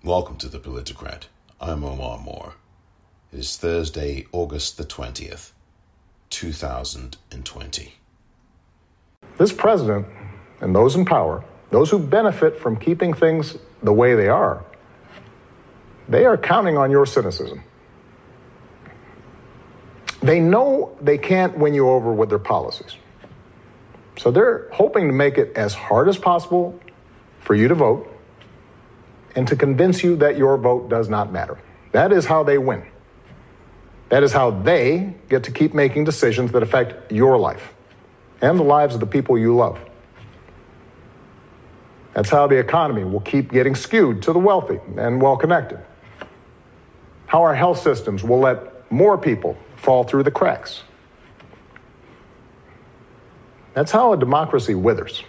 Welcome to The Politicrat. I'm Omar Moore. It is Thursday, August the 20th, 2020. This president and those in power, those who benefit from keeping things the way they are counting on your cynicism. They know they can't win you over with their policies. So they're hoping to make it as hard as possible for you to vote and to convince you that your vote does not matter. That is how they win. That is how they get to keep making decisions that affect your life and the lives of the people you love. That's how the economy will keep getting skewed to the wealthy and well-connected. How our health systems will let more people fall through the cracks. That's how a democracy withers,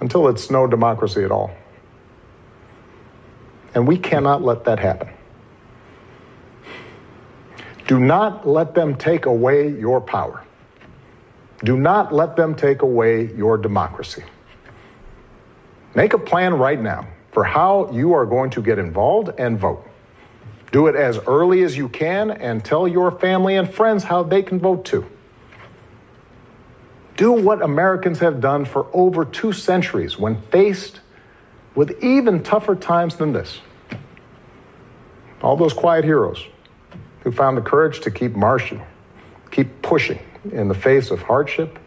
until it's no democracy at all. And we cannot let that happen. Do not let them take away your power. Do not let them take away your democracy. Make a plan right now for how you are going to get involved and vote. Do it as early as you can and tell your family and friends how they can vote too. Do what Americans have done for over 2 centuries when faced with even tougher times than this. All those quiet heroes who found the courage to keep marching, keep pushing in the face of hardship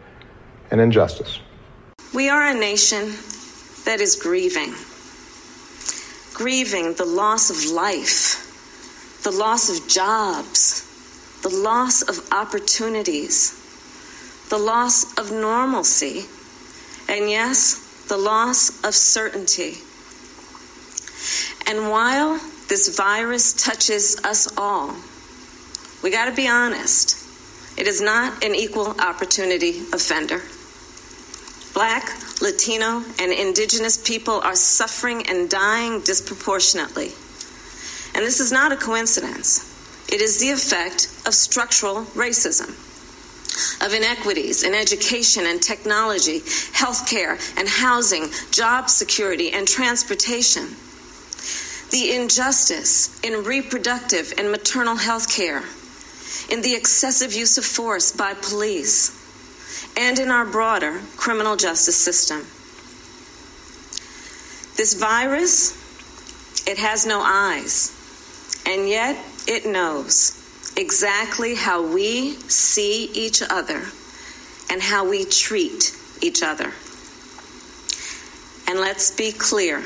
and injustice. We are a nation that is grieving the loss of life, the loss of jobs, the loss of opportunities, the loss of normalcy, and yes, the loss of certainty. And while this virus touches us all, we got to be honest. It is not an equal opportunity offender. Black, Latino, and Indigenous people are suffering and dying disproportionately. And this is not a coincidence. It is the effect of structural racism, of inequities in education and technology, healthcare and housing, job security and transportation. The injustice in reproductive and maternal health care, in the excessive use of force by police, and in our broader criminal justice system. This virus, it has no eyes, and yet it knows exactly how we see each other and how we treat each other. And let's be clear.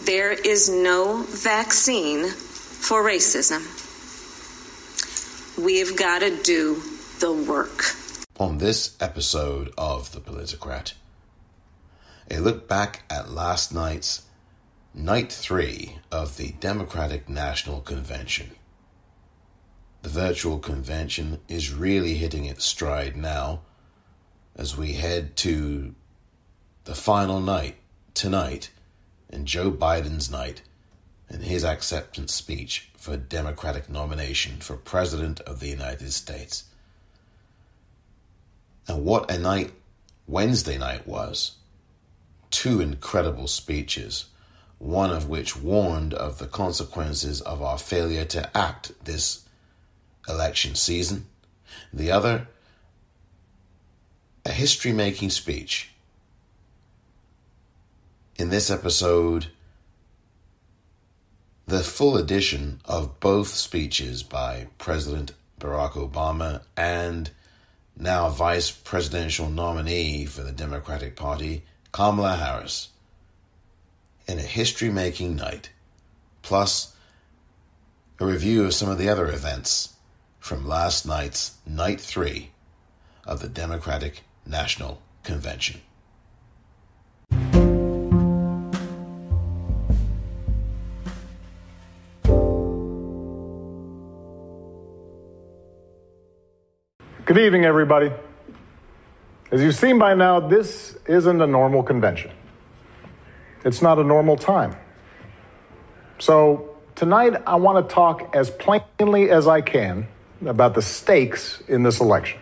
There is no vaccine for racism. We've got to do the work. On this episode of The Politicrat, a look back at last night's Night 3 of the Democratic National Convention. The virtual convention is really hitting its stride now as we head to the final night tonight, and Joe Biden's night and his acceptance speech for Democratic nomination for President of the United States. And what a night Wednesday night was. 2 incredible speeches, one of which warned of the consequences of our failure to act this election season. The other, a history-making speech. In this episode, the full edition of both speeches by President Barack Obama and now vice presidential nominee for the Democratic Party, Kamala Harris, in a history-making night, plus a review of some of the other events from last night's Night 3 of the Democratic National Convention. Good evening, everybody. As you've seen by now, this isn't a normal convention. It's not a normal time. So tonight, I want to talk as plainly as I can about the stakes in this election.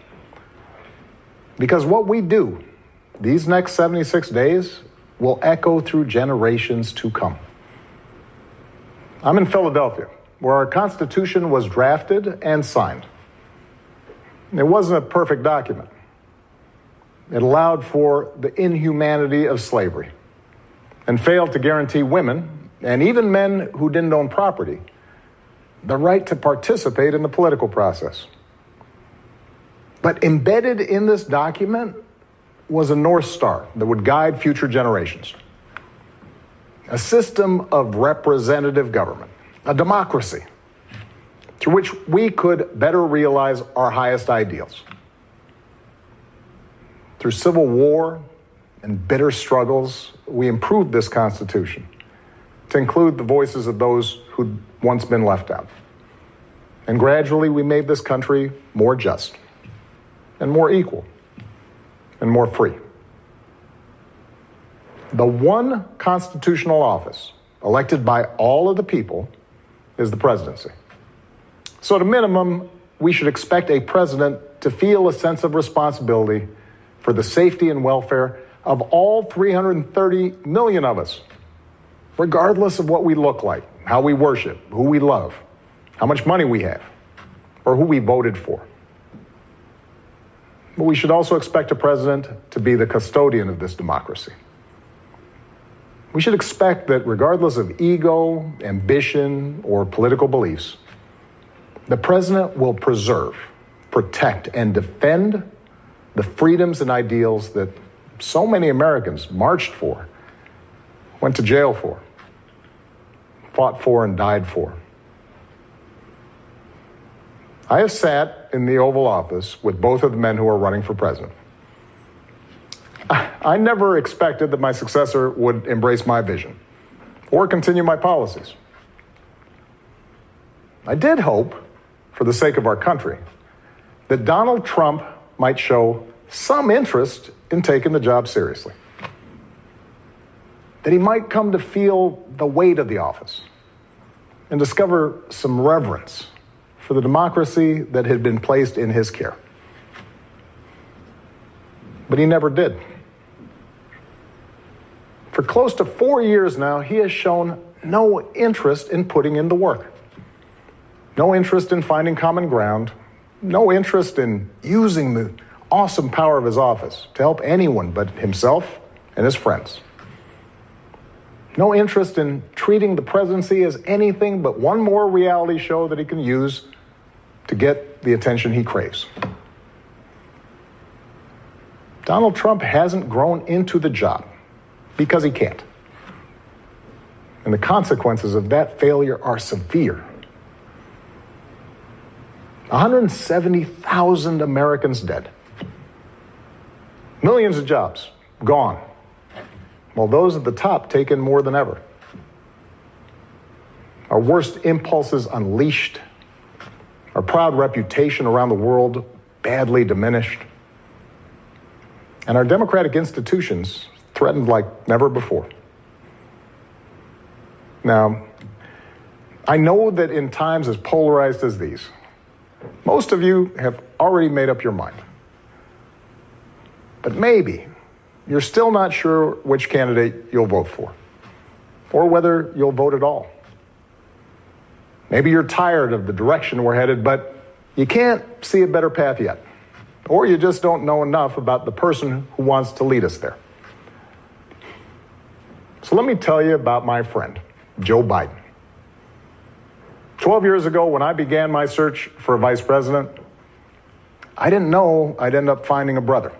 Because what we do these next 76 days will echo through generations to come. I'm in Philadelphia, where our Constitution was drafted and signed. It wasn't a perfect document. It allowed for the inhumanity of slavery and failed to guarantee women, and even men who didn't own property, the right to participate in the political process. But embedded in this document was a North Star that would guide future generations. A system of representative government, a democracy, through which we could better realize our highest ideals. Through civil war and bitter struggles, we improved this Constitution to include the voices of those who'd once been left out. And gradually, we made this country more just and more equal and more free. The one constitutional office elected by all of the people is the presidency. So at a minimum, we should expect a president to feel a sense of responsibility for the safety and welfare of all 330 million of us, regardless of what we look like, how we worship, who we love, how much money we have, or who we voted for. But we should also expect a president to be the custodian of this democracy. We should expect that regardless of ego, ambition, or political beliefs, the president will preserve, protect, and defend the freedoms and ideals that so many Americans marched for, went to jail for, fought for, and died for. I have sat in the Oval Office with both of the men who are running for president. I never expected that my successor would embrace my vision or continue my policies. I did hope, for the sake of our country, that Donald Trump might show some interest in taking the job seriously. That he might come to feel the weight of the office and discover some reverence for the democracy that had been placed in his care. But he never did. For close to 4 years now, he has shown no interest in putting in the work. No interest in finding common ground. No interest in using the awesome power of his office to help anyone but himself and his friends. No interest in treating the presidency as anything but one more reality show that he can use to get the attention he craves. Donald Trump hasn't grown into the job because he can't. And the consequences of that failure are severe. 170,000 Americans dead. Millions of jobs gone, while those at the top take in more than ever. Our worst impulses unleashed, our proud reputation around the world badly diminished, and our democratic institutions threatened like never before. Now, I know that in times as polarized as these, most of you have already made up your mind. But maybe you're still not sure which candidate you'll vote for, or whether you'll vote at all. Maybe you're tired of the direction we're headed, but you can't see a better path yet. Or you just don't know enough about the person who wants to lead us there. So let me tell you about my friend, Joe Biden. 12 years ago, when I began my search for a vice president, I didn't know I'd end up finding a brother.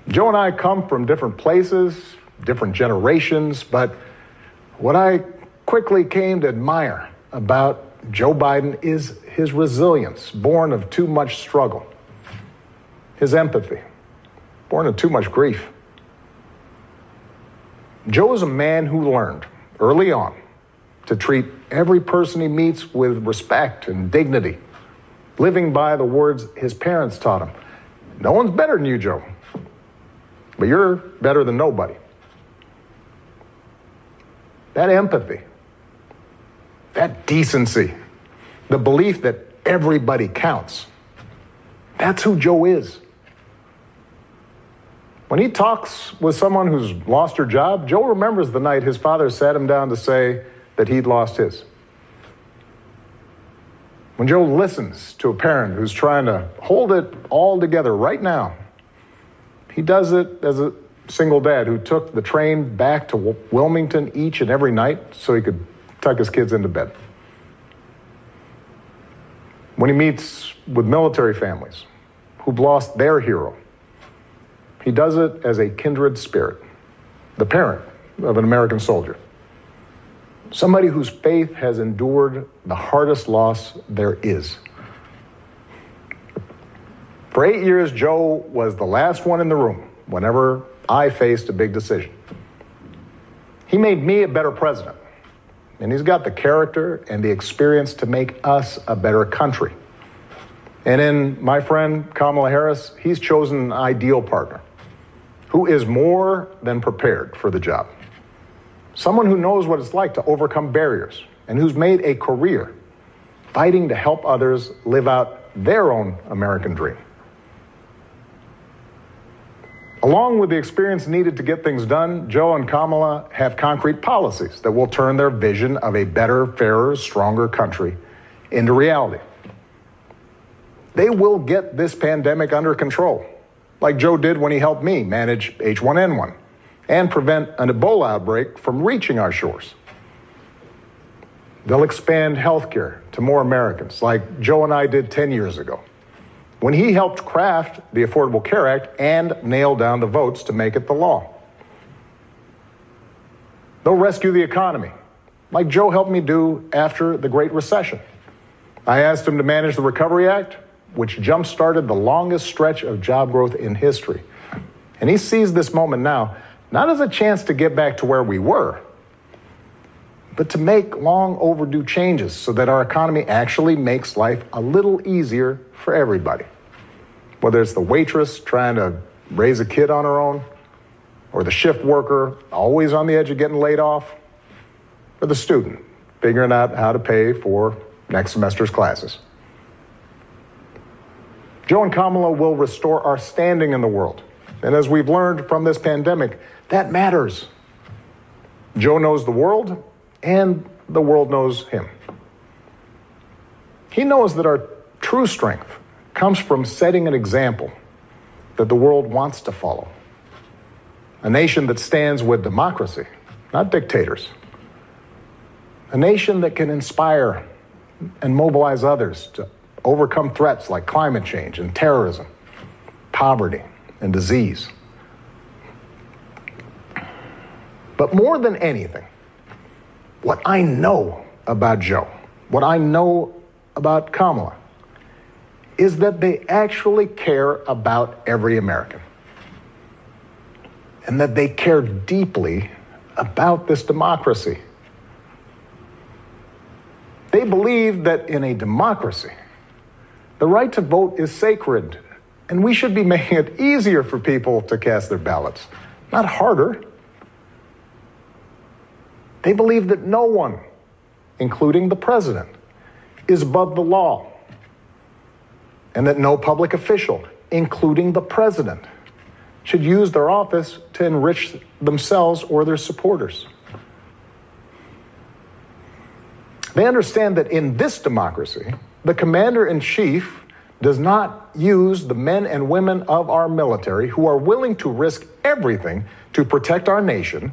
Joe and I come from different places, different generations, but what I quickly came to admire about Joe Biden is his resilience, born of too much struggle, his empathy, born of too much grief. Joe is a man who learned early on to treat every person he meets with respect and dignity, living by the words his parents taught him. No one's better than you, Joe, but you're better than nobody. That empathy, that decency, the belief that everybody counts, that's who Joe is. When he talks with someone who's lost her job, Joe remembers the night his father sat him down to say, that he'd lost his. When Joe listens to a parent who's trying to hold it all together right now, he does it as a single dad who took the train back to Wilmington each and every night so he could tuck his kids into bed. When he meets with military families who've lost their hero, he does it as a kindred spirit, the parent of an American soldier, somebody whose faith has endured the hardest loss there is. For 8 years, Joe was the last one in the room whenever I faced a big decision. He made me a better president, and he's got the character and the experience to make us a better country. And in my friend Kamala Harris, he's chosen an ideal partner who is more than prepared for the job. Someone who knows what it's like to overcome barriers and who's made a career fighting to help others live out their own American dream. Along with the experience needed to get things done, Joe and Kamala have concrete policies that will turn their vision of a better, fairer, stronger country into reality. They will get this pandemic under control, like Joe did when he helped me manage H1N1 and prevent an Ebola outbreak from reaching our shores. They'll expand healthcare to more Americans, like Joe and I did 10 years ago, when he helped craft the Affordable Care Act and nail down the votes to make it the law. They'll rescue the economy, like Joe helped me do after the Great Recession. I asked him to manage the Recovery Act, which jump-started the longest stretch of job growth in history. And he sees this moment now not as a chance to get back to where we were, but to make long overdue changes so that our economy actually makes life a little easier for everybody. Whether it's the waitress trying to raise a kid on her own, or the shift worker always on the edge of getting laid off, or the student figuring out how to pay for next semester's classes. Joe and Kamala will restore our standing in the world. And as we've learned from this pandemic, that matters. Joe knows the world, and the world knows him. He knows that our true strength comes from setting an example that the world wants to follow. A nation that stands with democracy, not dictators. A nation that can inspire and mobilize others to overcome threats like climate change and terrorism, poverty and disease. But more than anything, what I know about Joe, what I know about Kamala, is that they actually care about every American. And that they care deeply about this democracy. They believe that in a democracy, the right to vote is sacred, and we should be making it easier for people to cast their ballots, not harder. They believe that no one, including the president, is above the law, and that no public official, including the president, should use their office to enrich themselves or their supporters. They understand that in this democracy, the commander-in-chief does not use the men and women of our military who are willing to risk everything to protect our nation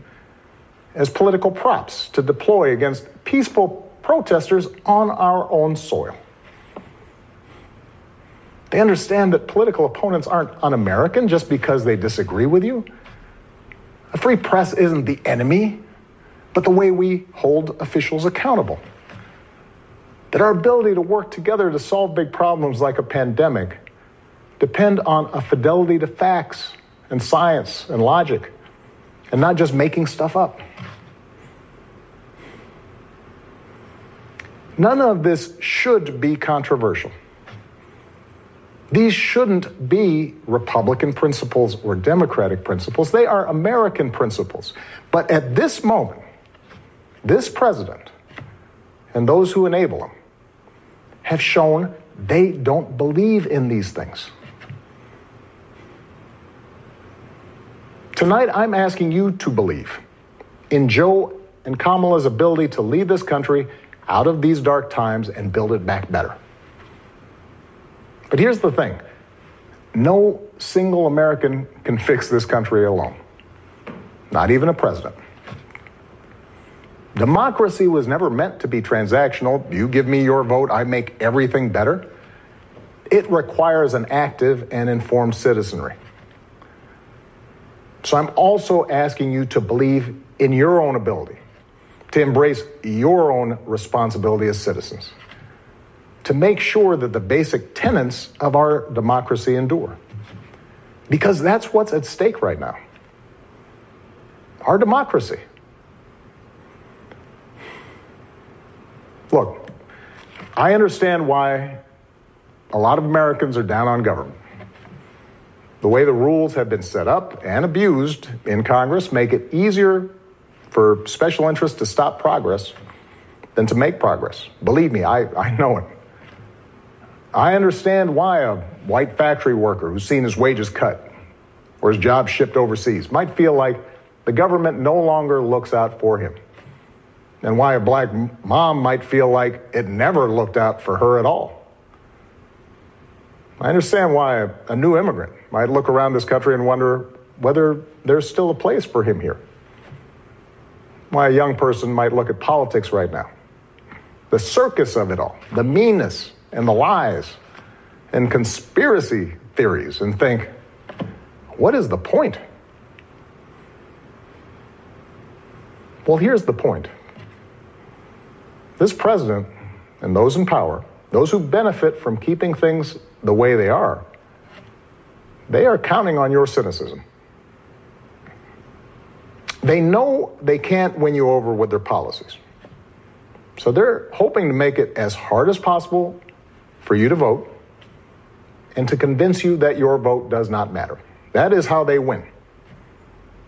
as political props to deploy against peaceful protesters on our own soil. They understand that political opponents aren't un-American just because they disagree with you. A free press isn't the enemy, but the way we hold officials accountable. That our ability to work together to solve big problems like a pandemic depend on a fidelity to facts and science and logic, and not just making stuff up. None of this should be controversial. These shouldn't be Republican principles or Democratic principles. They are American principles. But at this moment, this president and those who enable him have shown they don't believe in these things. Tonight, I'm asking you to believe in Joe in Kamala's ability to lead this country out of these dark times and build it back better. But here's the thing. No single American can fix this country alone. Not even a president. Democracy was never meant to be transactional. You give me your vote, I make everything better. It requires an active and informed citizenry. So I'm also asking you to believe in your own ability, to embrace your own responsibility as citizens, to make sure that the basic tenets of our democracy endure. Because that's what's at stake right now. Our democracy. Look, I understand why a lot of Americans are down on government. The way the rules have been set up and abused in Congress make it easier for special interests to stop progress than to make progress. Believe me, I know it. I understand why a white factory worker who's seen his wages cut or his job shipped overseas might feel like the government no longer looks out for him, and why a black mom might feel like it never looked out for her at all. I understand why a new immigrant might look around this country and wonder whether there's still a place for him here. Why a young person might look at politics right now, the circus of it all, the meanness and the lies and conspiracy theories, and think, what is the point? Well, here's the point. This president and those in power, those who benefit from keeping things the way they are counting on your cynicism. They know they can't win you over with their policies. So they're hoping to make it as hard as possible for you to vote and to convince you that your vote does not matter. That is how they win.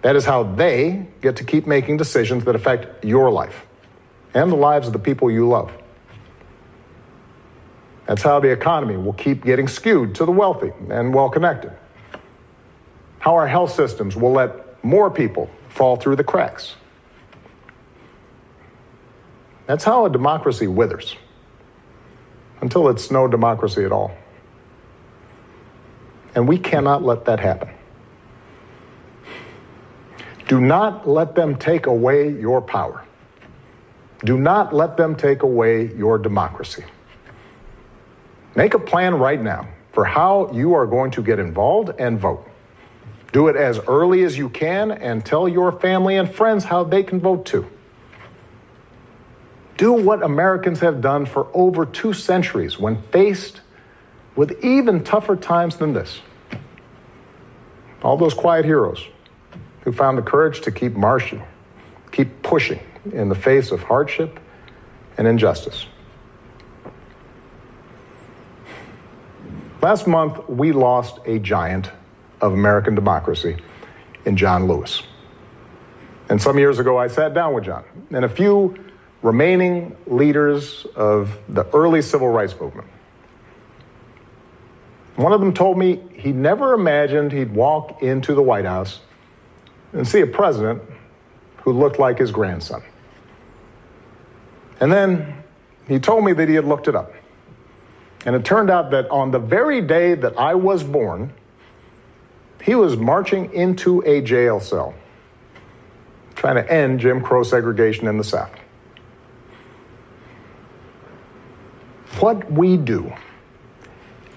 That is how they get to keep making decisions that affect your life and the lives of the people you love. That's how the economy will keep getting skewed to the wealthy and well-connected. How our health systems will let more people fall through the cracks. That's how a democracy withers, until it's no democracy at all. And we cannot let that happen. Do not let them take away your power. Do not let them take away your democracy. Make a plan right now for how you are going to get involved and vote. Do it as early as you can and tell your family and friends how they can vote too. Do what Americans have done for over 2 centuries when faced with even tougher times than this. All those quiet heroes who found the courage to keep marching, keep pushing in the face of hardship and injustice. Last month, we lost a giant of American democracy in John Lewis. And some years ago, I sat down with John and a few remaining leaders of the early civil rights movement. One of them told me he never imagined he'd walk into the White House and see a president who looked like his grandson. And then he told me that he had looked it up. And it turned out that on the very day that I was born, he was marching into a jail cell, trying to end Jim Crow segregation in the South. What we do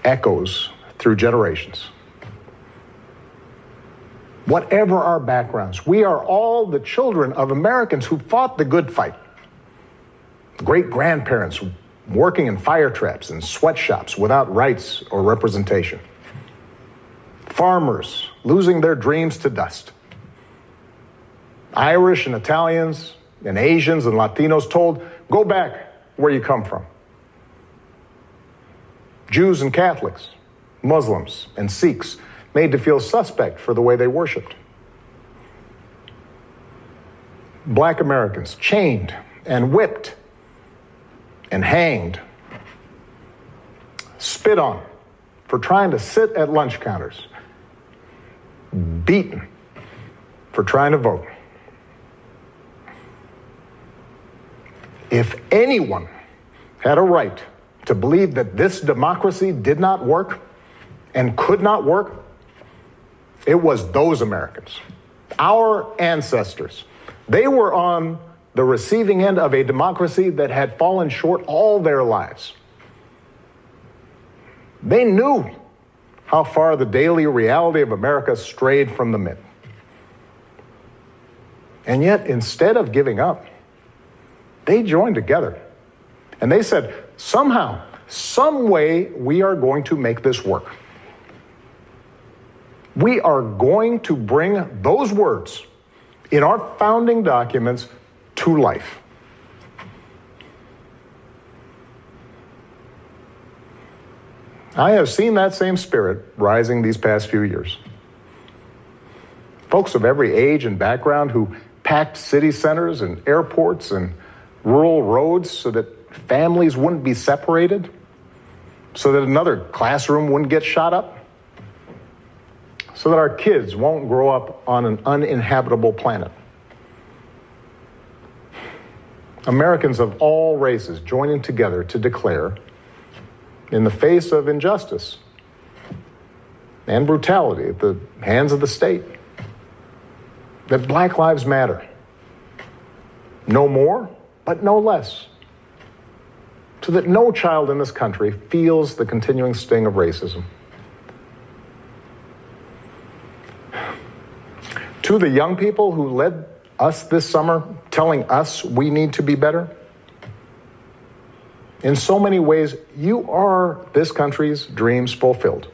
echoes through generations. Whatever our backgrounds, we are all the children of Americans who fought the good fight. Great-grandparents working in fire traps and sweatshops without rights or representation. Farmers losing their dreams to dust. Irish and Italians and Asians and Latinos told, go back where you come from. Jews and Catholics, Muslims and Sikhs made to feel suspect for the way they worshiped. Black Americans chained and whipped and hanged, spit on for trying to sit at lunch counters, beaten for trying to vote. If anyone had a right to believe that this democracy did not work and could not work, it was those Americans, our ancestors. They were on the receiving end of a democracy that had fallen short all their lives. They knew how far the daily reality of America strayed from the myth. And yet, instead of giving up, they joined together. And they said, somehow, some way, we are going to make this work. We are going to bring those words in our founding documents to life. I have seen that same spirit rising these past few years. Folks of every age and background who packed city centers and airports and rural roads so that families wouldn't be separated, so that another classroom wouldn't get shot up, so that our kids won't grow up on an uninhabitable planet. Americans of all races joining together to declare, in the face of injustice and brutality at the hands of the state, that Black lives matter. No more, but no less. So that no child in this country feels the continuing sting of racism. To the young people who led us this summer, telling us we need to be better, in so many ways, you are this country's dreams fulfilled.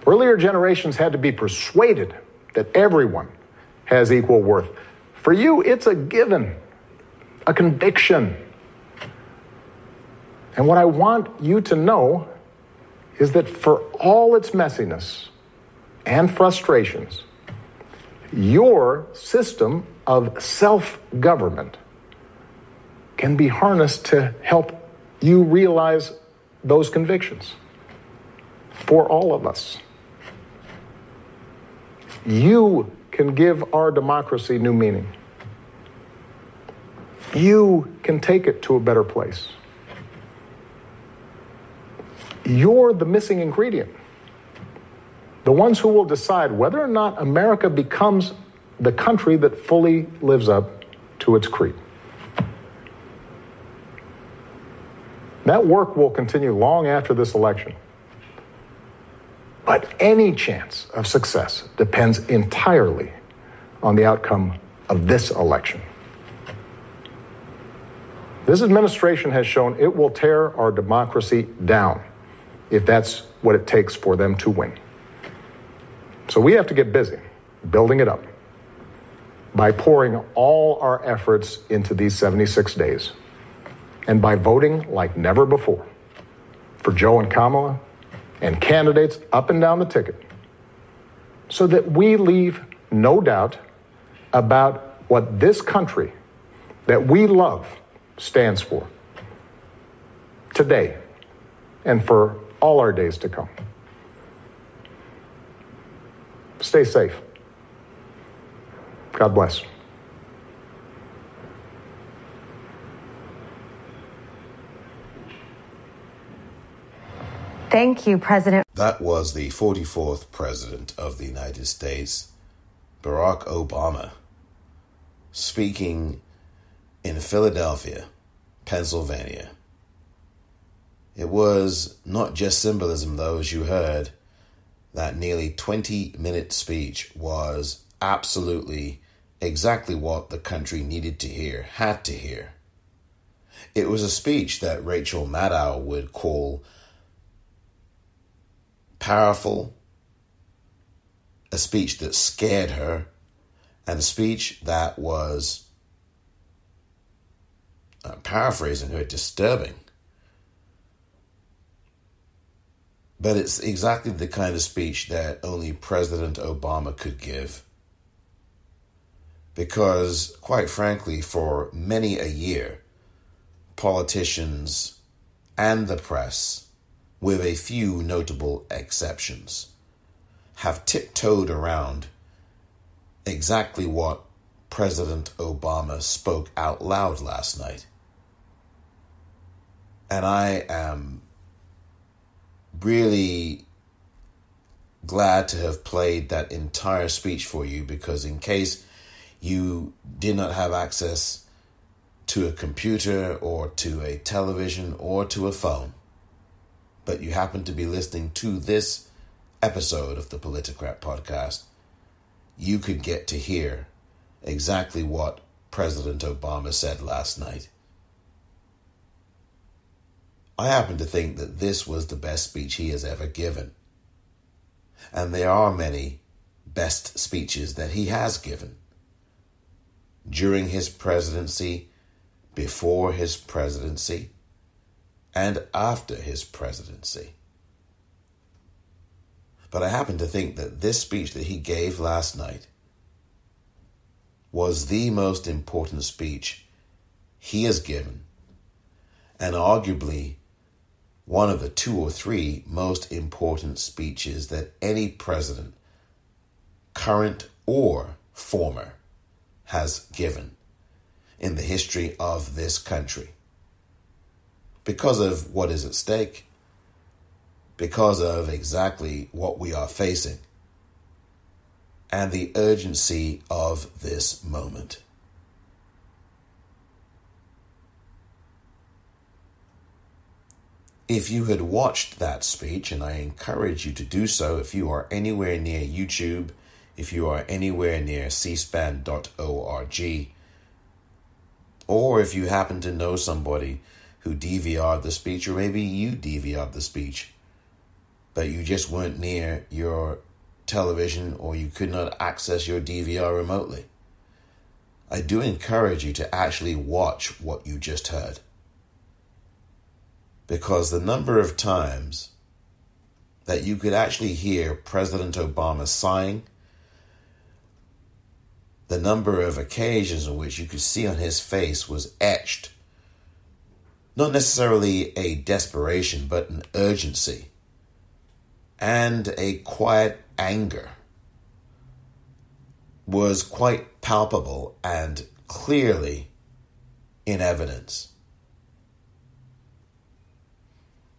Earlier generations had to be persuaded that everyone has equal worth. For you, it's a given, a conviction. And what I want you to know is that for all its messiness and frustrations, your system of self-government can be harnessed to help you realize those convictions for all of us. You can give our democracy new meaning. You can take it to a better place. You're the missing ingredient. The ones who will decide whether or not America becomes the country that fully lives up to its creed. That work will continue long after this election. But any chance of success depends entirely on the outcome of this election. This administration has shown it will tear our democracy down if that's what it takes for them to win. So we have to get busy building it up by pouring all our efforts into these 76 days and by voting like never before for Joe and Kamala and candidates up and down the ticket so that we leave no doubt about what this country that we love stands for today and for all our days to come. Stay safe. God bless. Thank you, President. That was the 44th President of the United States, Barack Obama, speaking in Philadelphia, Pennsylvania. It was not just symbolism, though, as you heard. That nearly 20-minute speech was absolutely exactly what the country needed to hear, had to hear. It was a speech that Rachel Maddow would call powerful, a speech that scared her, and a speech that was, paraphrasing her, disturbing. But it's exactly the kind of speech that only President Obama could give. Because, quite frankly, for many a year, politicians and the press, with a few notable exceptions, have tiptoed around exactly what President Obama spoke out loud last night. And I am really glad to have played that entire speech for you, because in case you did not have access to a computer or to a television or to a phone, but you happen to be listening to this episode of the Politicrat podcast, you could get to hear exactly what President Obama said last night. I happen to think that this was the best speech he has ever given. And there are many best speeches that he has given. During his presidency, before his presidency, and after his presidency. But I happen to think that this speech that he gave last night was the most important speech he has given, and arguably one of the 2 or 3 most important speeches that any president, current or former, has given in the history of this country. Because of what is at stake, because of exactly what we are facing, and the urgency of this moment. If you had watched that speech, and I encourage you to do so if you are anywhere near YouTube, if you are anywhere near cspan.org, or if you happen to know somebody who DVR'd the speech, or maybe you DVR'd the speech, but you just weren't near your television or you could not access your DVR remotely, I do encourage you to actually watch what you just heard. Because the number of times that you could actually hear President Obama sighing, the number of occasions in which you could see on his face was etched, not necessarily a desperation, but an urgency and a quiet anger, was quite palpable and clearly in evidence.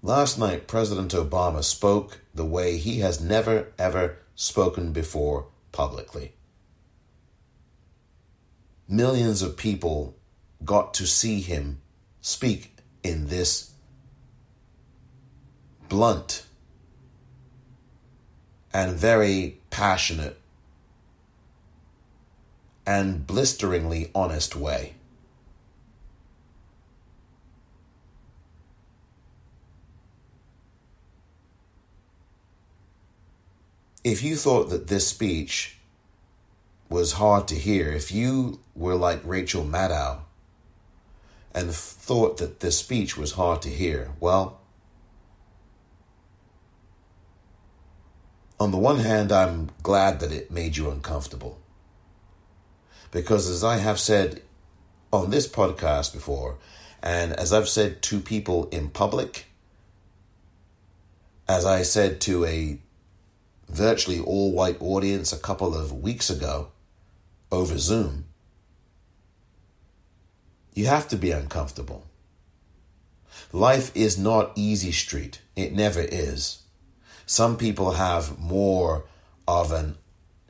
Last night, President Obama spoke the way he has never, ever spoken before publicly. Millions of people got to see him speak in this blunt and very passionate and blisteringly honest way. If you thought that this speech was hard to hear, if you were like Rachel Maddow and thought that this speech was hard to hear, well, on the one hand, I'm glad that it made you uncomfortable. Because as I have said on this podcast before, and as I've said to people in public, as I said to a virtually all-white audience a couple of weeks ago over Zoom, you have to be uncomfortable. Life is not easy street. It never is. Some people have more of an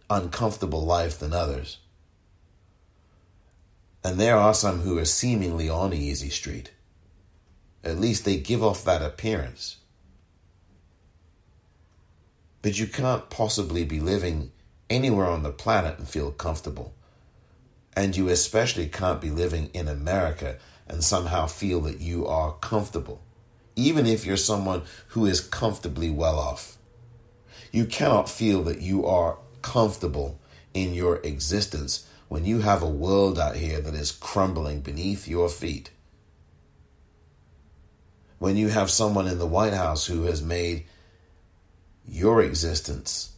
uncomfortable life than others. And there are some who are seemingly on easy street. At least they give off that appearance. But you can't possibly be living anywhere on the planet and feel comfortable. And you especially can't be living in America and somehow feel that you are comfortable, even if you're someone who is comfortably well off. You cannot feel that you are comfortable in your existence when you have a world out here that is crumbling beneath your feet. When you have someone in the White House who has made your existence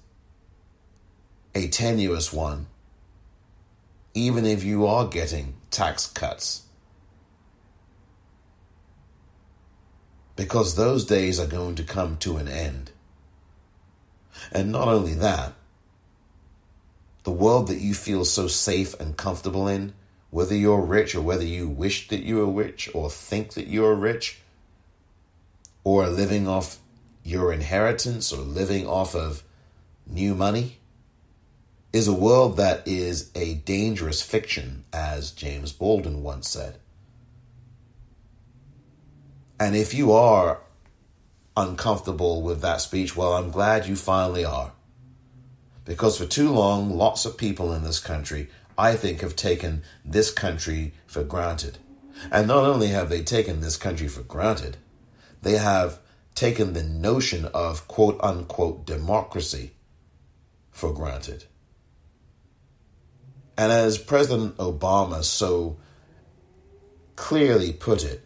a tenuous one, even if you are getting tax cuts. Because those days are going to come to an end. And not only that, The world that you feel so safe and comfortable in, whether you're rich or whether you wish that you were rich or think that you're rich, or living off your inheritance or living off of new money, is a world that is a dangerous fiction, as James Baldwin once said. And if you are uncomfortable with that speech, well, I'm glad you finally are. Because for too long, lots of people in this country, I think, have taken this country for granted. And not only have they taken this country for granted, they have taken the notion of quote-unquote democracy for granted. And as President Obama so clearly put it,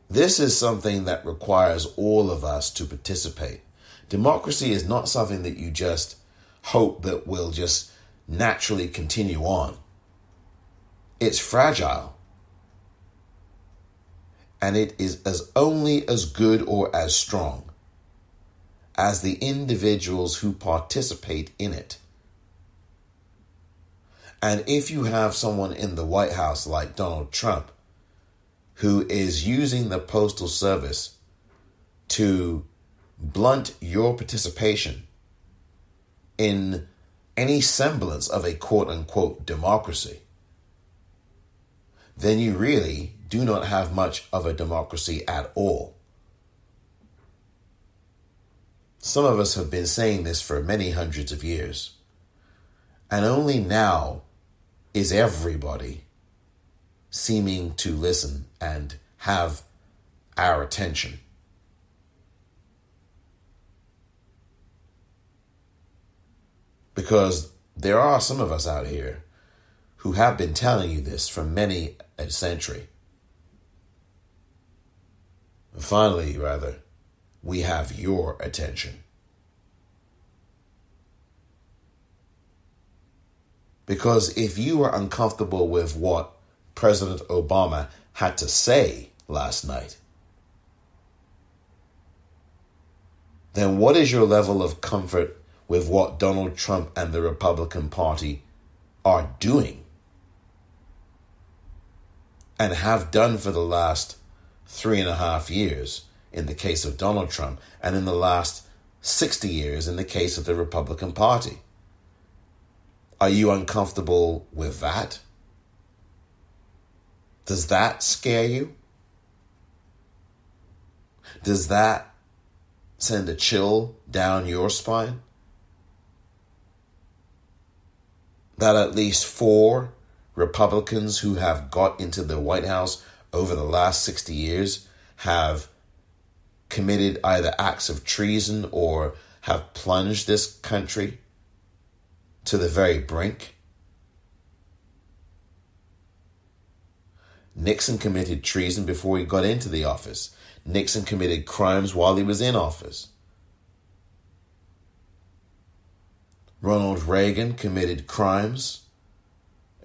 this is something that requires all of us to participate. Democracy is not something that you just hope that will just naturally continue on. It's fragile. And it is only as good or as strong as the individuals who participate in it. And if you have someone in the White House like Donald Trump, who is using the Postal Service to blunt your participation in any semblance of a quote-unquote democracy, then you really do not have much of a democracy at all. Some of us have been saying this for many hundreds of years, and only now is everybody seeming to listen and have our attention. Because there are some of us out here who have been telling you this for many a century. And finally, we have your attention. Because if you are uncomfortable with what President Obama had to say last night, then what is your level of comfort with what Donald Trump and the Republican Party are doing and have done for the last 3.5 years in the case of Donald Trump, and in the last 60 years in the case of the Republican Party? Are you uncomfortable with that? Does that scare you? Does that send a chill down your spine? That at least 4 Republicans who have got into the White House over the last 60 years have committed either acts of treason or have plunged this country to the very brink? Nixon committed treason before he got into the office. Nixon committed crimes while he was in office. Ronald Reagan committed crimes.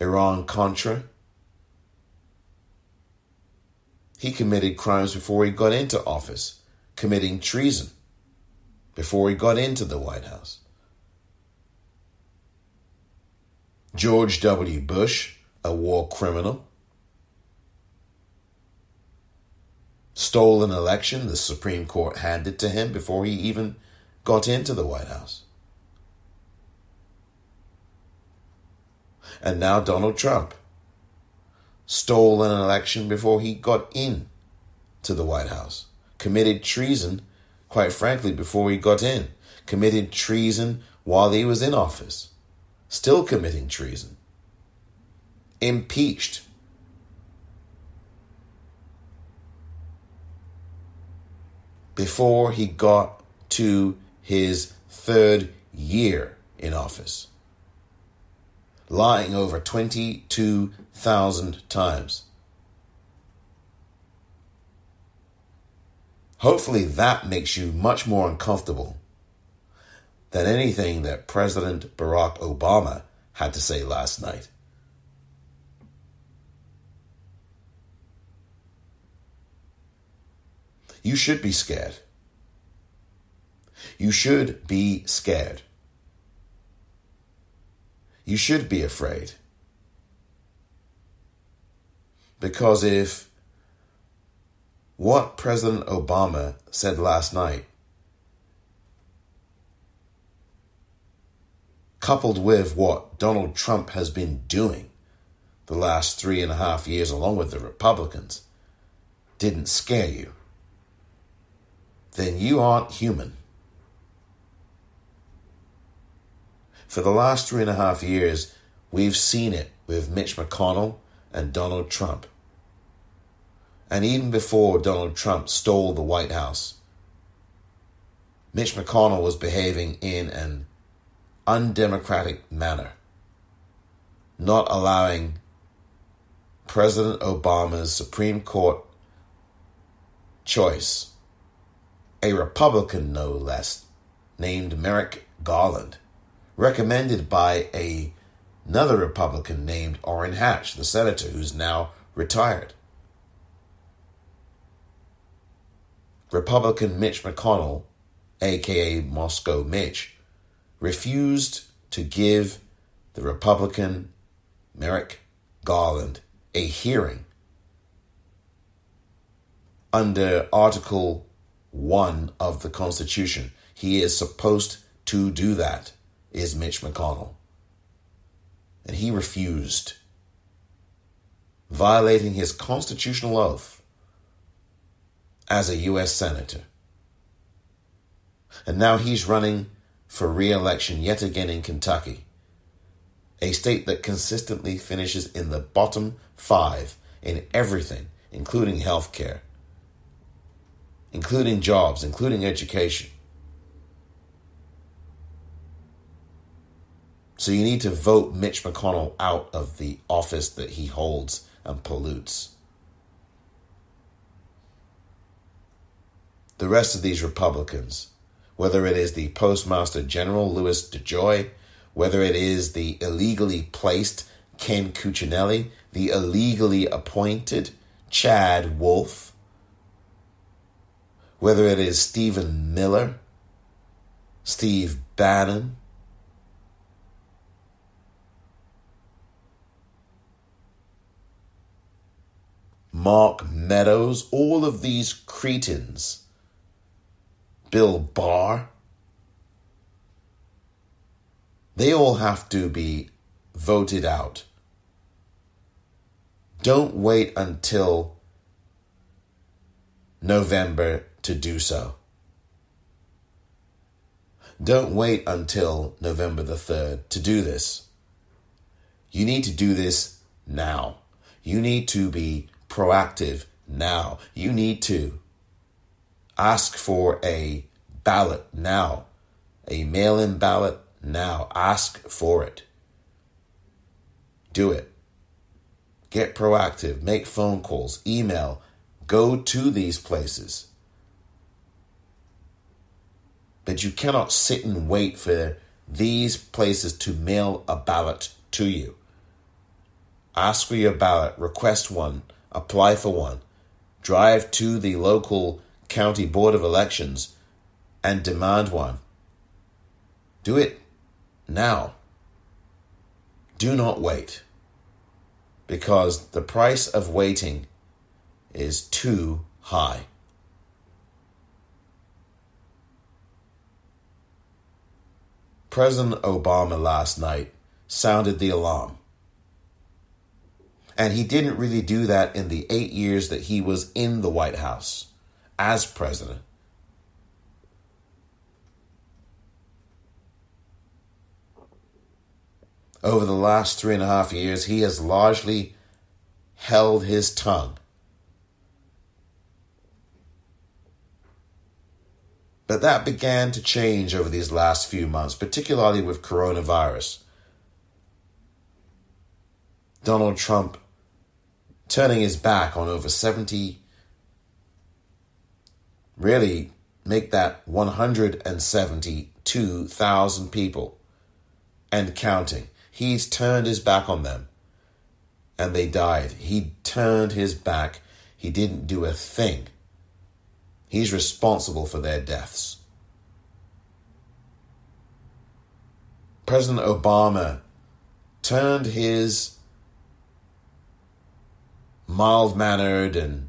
Iran-Contra. He committed crimes before he got into office, committing treason before he got into the White House. George W. Bush, a war criminal, stole an election the Supreme Court handed to him before he even got into the White House. And now Donald Trump stole an election before he got in to the White House, committed treason, quite frankly, before he got in, committed treason while he was in office, still committing treason, impeached, before he got to his 3rd year in office, lying over 22,000 times. Hopefully that makes you much more uncomfortable than anything that President Barack Obama had to say last night. You should be scared. You should be scared You should be afraid. Because if what President Obama said last night, coupled with what Donald Trump has been doing the last 3.5 years along with the Republicans, didn't scare you, then you aren't human. For the last 3.5 years, we've seen it with Mitch McConnell and Donald Trump. And even before Donald Trump stole the White House, Mitch McConnell was behaving in an undemocratic manner, not allowing President Obama's Supreme Court choice, a Republican no less, named Merrick Garland, recommended by another Republican named Orrin Hatch, the senator who's now retired. Republican Mitch McConnell, aka Moscow Mitch, refused to give the Republican Merrick Garland a hearing under Article 1 of the Constitution. He is supposed to do that, is Mitch McConnell. And he refused, violating his constitutional oath as a U.S. Senator. And now he's running for re-election yet again in Kentucky, a state that consistently finishes in the bottom 5 in everything, including healthcare, including jobs, including education. So you need to vote Mitch McConnell out of the office that he holds and pollutes. The rest of these Republicans, whether it is the Postmaster General Louis DeJoy, whether it is the illegally placed Ken Cuccinelli, the illegally appointed Chad Wolf, whether it is Stephen Miller, Steve Bannon, Mark Meadows, all of these cretins, Bill Barr, they all have to be voted out. Don't wait until November to do so. Don't wait until November the 3rd to do this. You need to do this now. You need to be proactive now. You need to ask for a ballot now, a mail-in ballot now. Ask for it. Do it. Get proactive. Make phone calls. Email. Go to these places. But you cannot sit and wait for these places to mail a ballot to you. Ask for your ballot. Request one. Apply for one. Drive to the local county board of elections and demand one. Do it now. Do not wait, because the price of waiting is too high. President Obama last night sounded the alarm. And he didn't really do that in the 8 years that he was in the White House as president. Over the last 3.5 years, he has largely held his tongue. But that began to change over these last few months, particularly with coronavirus. Donald Trump turning his back on over 70, really make that 172,000 people and counting. He's turned his back on them and they died. He turned his back. He didn't do a thing. He's responsible for their deaths. President Obama turned his mild-mannered and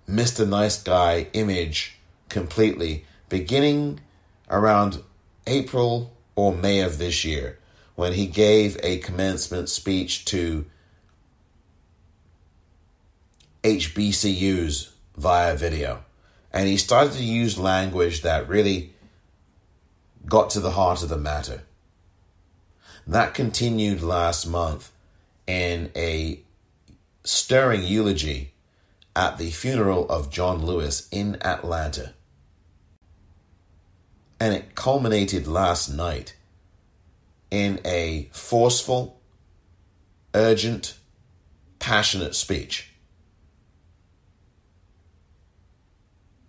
Mr. Nice Guy image completely, beginning around April or May of this year, when he gave a commencement speech to HBCUs via video. And he started to use language that really got to the heart of the matter. That continued last month in a stirring eulogy at the funeral of John Lewis in Atlanta. And it culminated last night in a forceful, urgent, passionate speech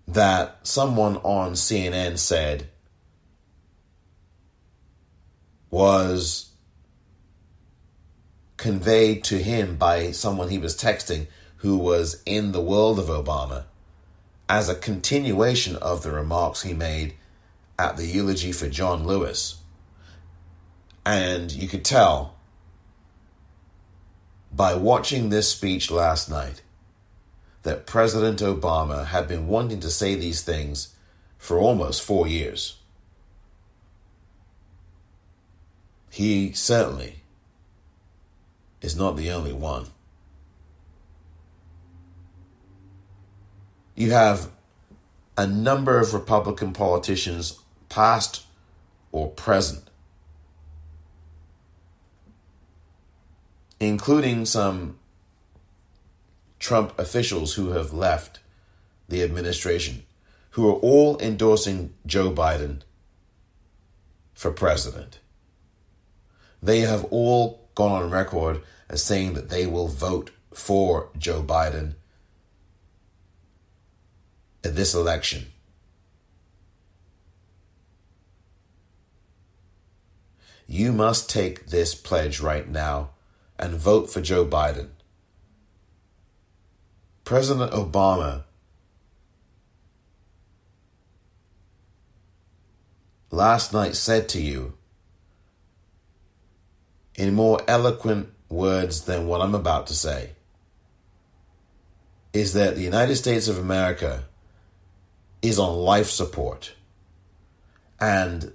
that someone on CNN said was conveyed to him by someone he was texting who was in the world of Obama as a continuation of the remarks he made at the eulogy for John Lewis. And you could tell by watching this speech last night that President Obama had been wanting to say these things for almost 4 years. He certainly is not the only one. You have a number of Republican politicians, past or present, including some Trump officials who have left the administration, who are all endorsing Joe Biden for president. They have all gone on record as saying that they will vote for Joe Biden in this election. You must take this pledge right now and vote for Joe Biden. President Obama last night said to you, in more eloquent words than what I'm about to say, is that the United States of America is on life support, and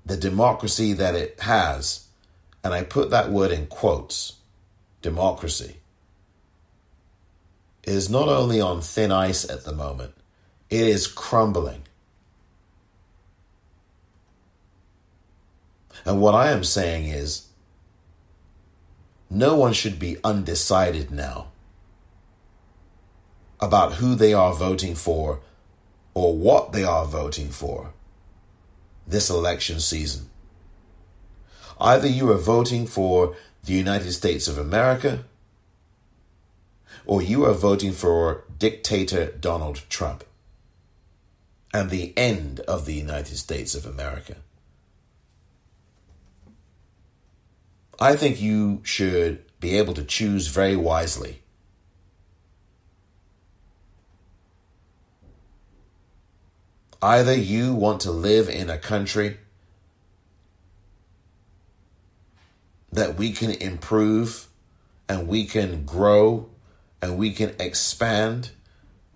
the democracy that it has, and I put that word in quotes, democracy, is not only on thin ice at the moment, it is crumbling. And what I am saying is, no one should be undecided now about who they are voting for or what they are voting for this election season. Either you are voting for the United States of America or you are voting for dictator Donald Trump and the end of the United States of America. I think you should be able to choose very wisely. Either you want to live in a country that we can improve and we can grow and we can expand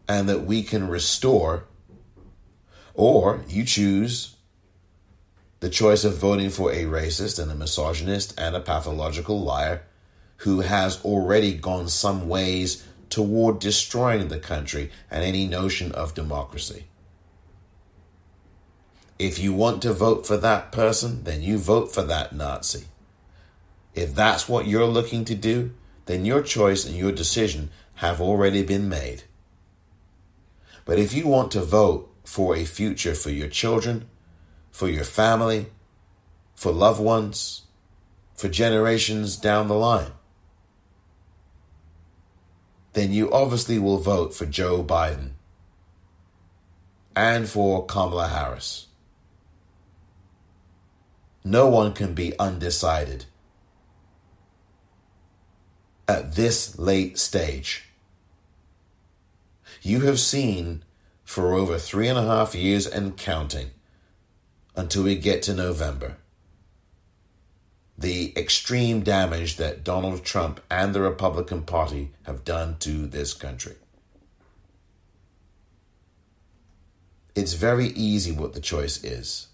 and that we can restore, or you choose the choice of voting for a racist and a misogynist and a pathological liar who has already gone some ways toward destroying the country and any notion of democracy. If you want to vote for that person, then you vote for that Nazi. If that's what you're looking to do, then your choice and your decision have already been made. But if you want to vote for a future for your children, for your family, for loved ones, for generations down the line, then you obviously will vote for Joe Biden and for Kamala Harris. No one can be undecided at this late stage. You have seen for over 3.5 years and counting until we get to November. The extreme damage that Donald Trump and the Republican Party have done to this country. It's very easy what the choice is.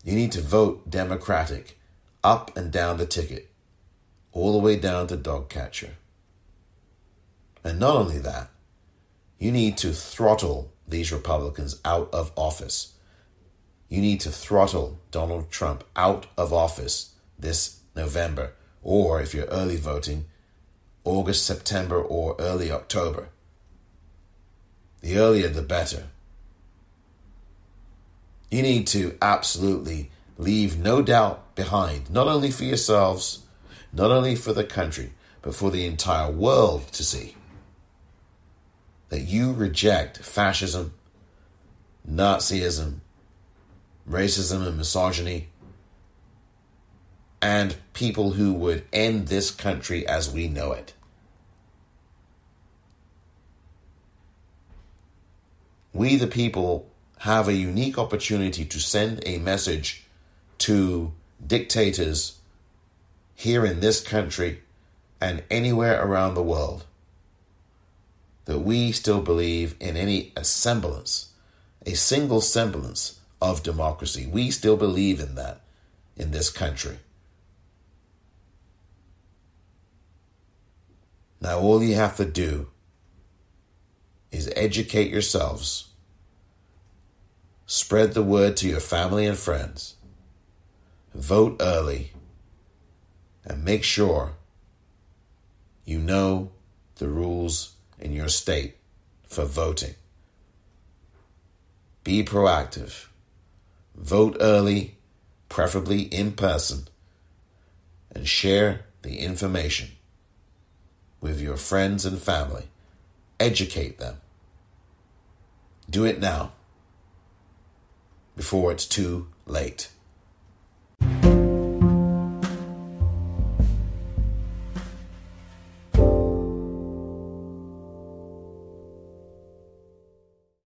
You need to vote Democratic up and down the ticket, all the way down to dog catcher. And not only that, you need to throttle these Republicans out of office. You need to throttle Donald Trump out of office this November, or if you're early voting, August, September, or early October. The earlier the better. You need to absolutely leave no doubt behind, not only for yourselves, not only for the country, but for the entire world to see, that you reject fascism, Nazism, racism and misogyny, and people who would end this country as we know it. We, the people, have a unique opportunity to send a message to dictators here in this country and anywhere around the world that we still believe in a single semblance of democracy. We still believe in that in this country. Now, all you have to do is educate yourselves, spread the word to your family and friends, vote early, and make sure you know the rules in your state for voting. Be proactive. Vote early, preferably in person, and share the information with your friends and family. Educate them. Do it now, before it's too late.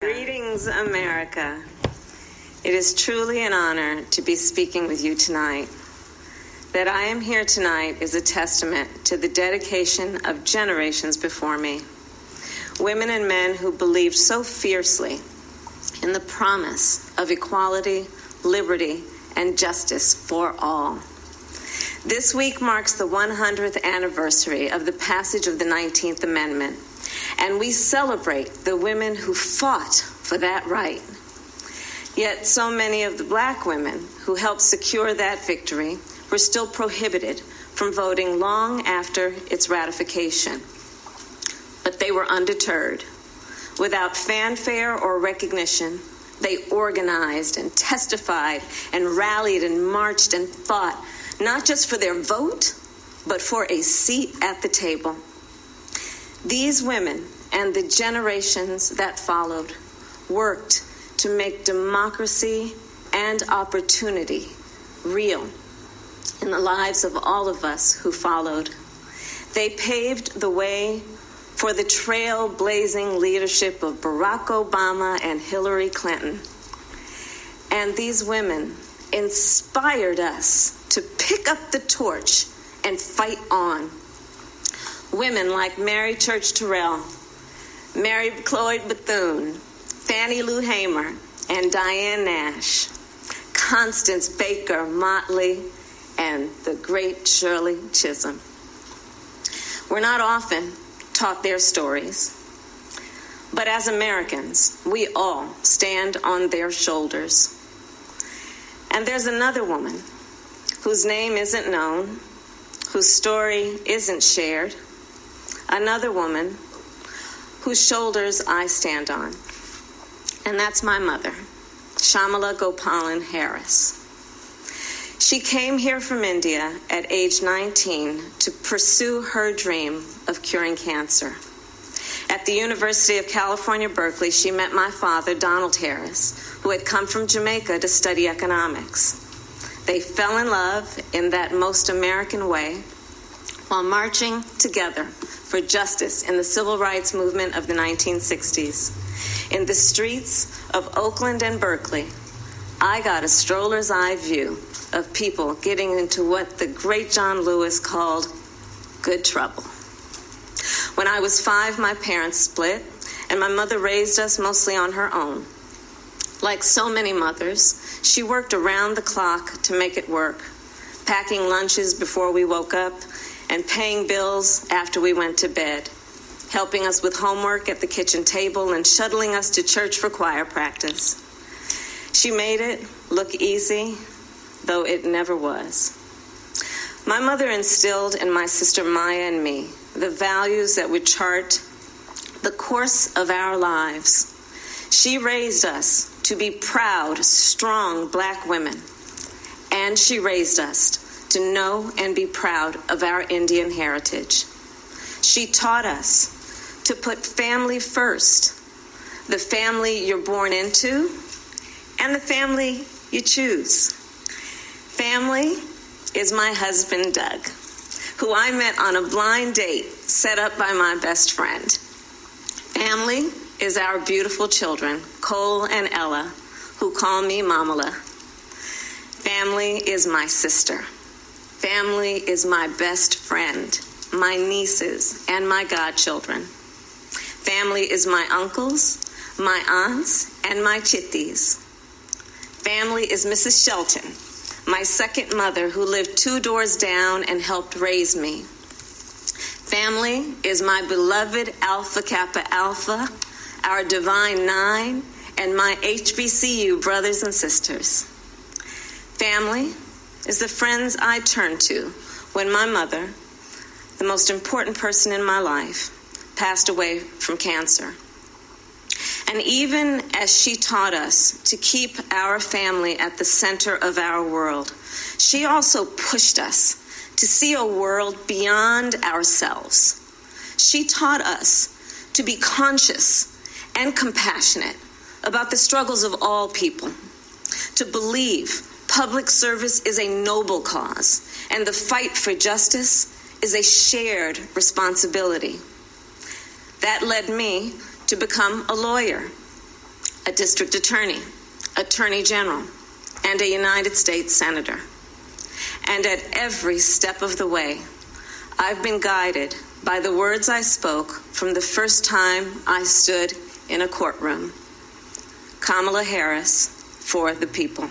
Greetings, America. It is truly an honor to be speaking with you tonight. That I am here tonight is a testament to the dedication of generations before me. Women and men who believed so fiercely in the promise of equality, liberty, and justice for all. This week marks the 100th anniversary of the passage of the 19th Amendment, and we celebrate the women who fought for that right. Yet so many of the black women who helped secure that victory were still prohibited from voting long after its ratification. But they were undeterred. Without fanfare or recognition, they organized and testified and rallied and marched and fought, not just for their vote, but for a seat at the table. These women and the generations that followed worked to make democracy and opportunity real in the lives of all of us who followed. They paved the way for the trailblazing leadership of Barack Obama and Hillary Clinton. And these women inspired us to pick up the torch and fight on. Women like Mary Church Terrell, Mary Cloyd Bethune, Fannie Lou Hamer, and Diane Nash, Constance Baker Motley, and the great Shirley Chisholm. We're not often taught their stories, but as Americans, we all stand on their shoulders. And there's another woman whose name isn't known, whose story isn't shared, another woman whose shoulders I stand on. And that's my mother, Shamala Gopalan Harris. She came here from India at age 19 to pursue her dream of curing cancer. At the University of California, Berkeley, she met my father, Donald Harris, who had come from Jamaica to study economics. They fell in love in that most American way while marching together for justice in the civil rights movement of the 1960s. In the streets of Oakland and Berkeley, I got a stroller's eye view of people getting into what the great John Lewis called good trouble. When I was 5, my parents split, and my mother raised us mostly on her own. Like so many mothers, she worked around the clock to make it work, packing lunches before we woke up and paying bills after we went to bed, helping us with homework at the kitchen table and shuttling us to church for choir practice. She made it look easy, though it never was. My mother instilled in my sister Maya and me the values that would chart the course of our lives. She raised us to be proud, strong Black women, and she raised us to know and be proud of our Indian heritage. She taught us to put family first, the family you're born into and the family you choose. Family is my husband, Doug, who I met on a blind date set up by my best friend. Family is our beautiful children, Cole and Ella, who call me Kamala. Family is my sister. Family is my best friend, my nieces, and my godchildren. Family is my uncles, my aunts, and my chitties. Family is Mrs. Shelton, my second mother who lived 2 doors down and helped raise me. Family is my beloved Alpha Kappa Alpha, our Divine Nine, and my HBCU brothers and sisters. Family is the friends I turn to when my mother, the most important person in my life, passed away from cancer. And even as she taught us to keep our family at the center of our world, she also pushed us to see a world beyond ourselves. She taught us to be conscious and compassionate about the struggles of all people, to believe public service is a noble cause and the fight for justice is a shared responsibility. That led me to become a lawyer, a district attorney, attorney general, and a United States senator. And at every step of the way, I've been guided by the words I spoke from the first time I stood in a courtroom. Kamala Harris, for the people.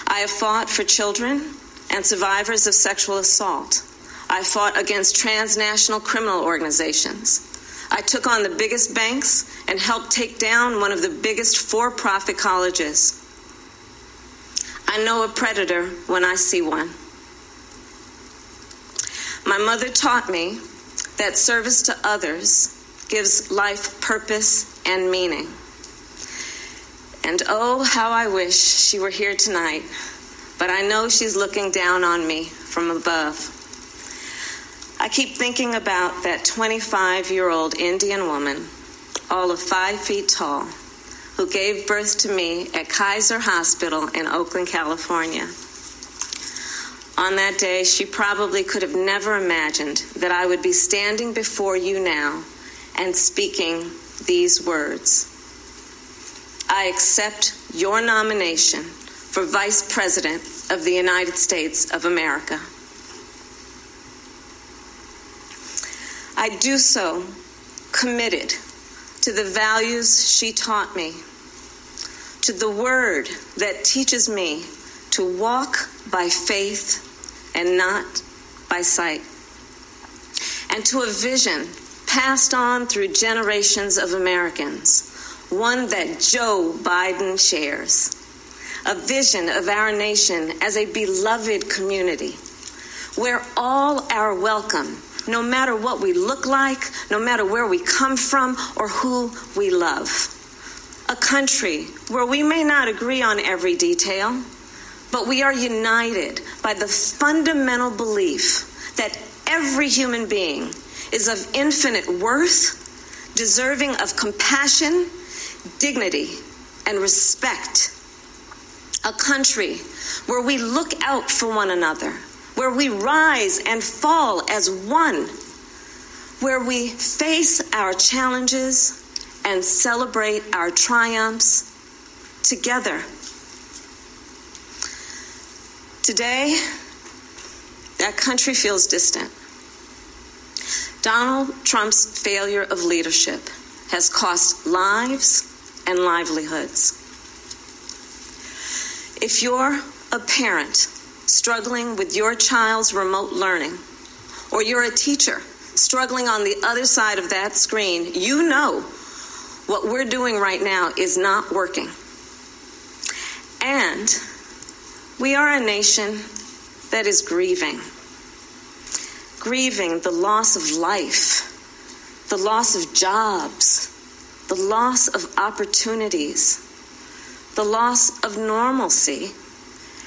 I have fought for children and survivors of sexual assault. I fought against transnational criminal organizations. I took on the biggest banks and helped take down one of the biggest for-profit colleges. I know a predator when I see one. My mother taught me that service to others gives life purpose and meaning. And oh, how I wish she were here tonight, but I know she's looking down on me from above. I keep thinking about that 25-year-old Indian woman, all of 5 feet tall, who gave birth to me at Kaiser Hospital in Oakland, California. On that day, she probably could have never imagined that I would be standing before you now and speaking these words. I accept your nomination for Vice President of the United States of America. I do so committed to the values she taught me, to the word that teaches me to walk by faith and not by sight, and to a vision passed on through generations of Americans, one that Joe Biden shares, a vision of our nation as a beloved community where all are welcome, no matter what we look like, no matter where we come from or who we love. A country where we may not agree on every detail, but we are united by the fundamental belief that every human being is of infinite worth, deserving of compassion, dignity, and respect. A country where we look out for one another, where we rise and fall as one, where we face our challenges and celebrate our triumphs together. Today, that country feels distant. Donald Trump's failure of leadership has cost lives and livelihoods. If you're a parent struggling with your child's remote learning, or you're a teacher struggling on the other side of that screen, you know what we're doing right now is not working. And we are a nation that is grieving the loss of life, the loss of jobs, the loss of opportunities, the loss of normalcy,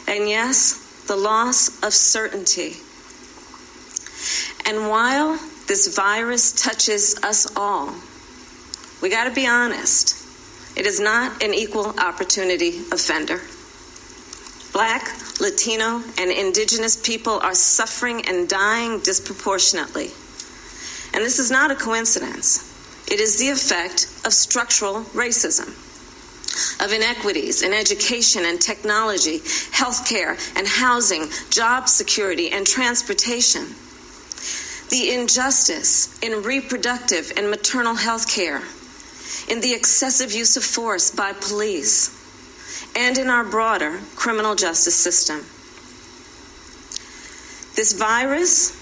and yes, the loss of certainty. And while this virus touches us all, we got to be honest. It is not an equal opportunity offender. Black, Latino, and indigenous people are suffering and dying disproportionately. And this is not a coincidence. It is the effect of structural racism, of inequities in education and technology, healthcare and housing, job security and transportation, the injustice in reproductive and maternal health care, in the excessive use of force by police, and in our broader criminal justice system. This virus,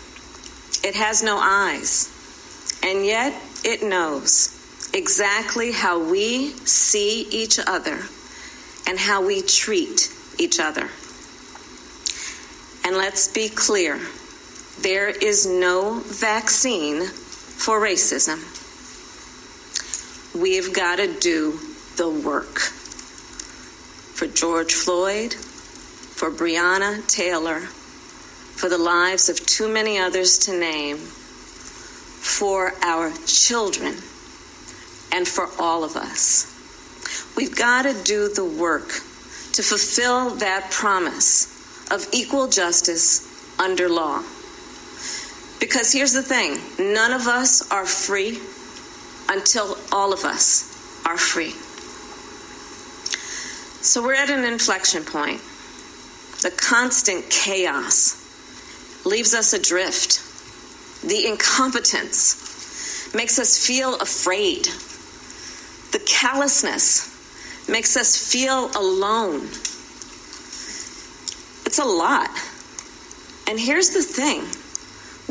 it has no eyes, and yet it knows exactly how we see each other and how we treat each other. And let's be clear, there is no vaccine for racism. We've got to do the work. For George Floyd, for Breonna Taylor, for the lives of too many others to name, for our children, and for all of us. We've got to do the work to fulfill that promise of equal justice under law. Because here's the thing, none of us are free until all of us are free. So we're at an inflection point. The constant chaos leaves us adrift. The incompetence makes us feel afraid. The callousness makes us feel alone. It's a lot. And here's the thing.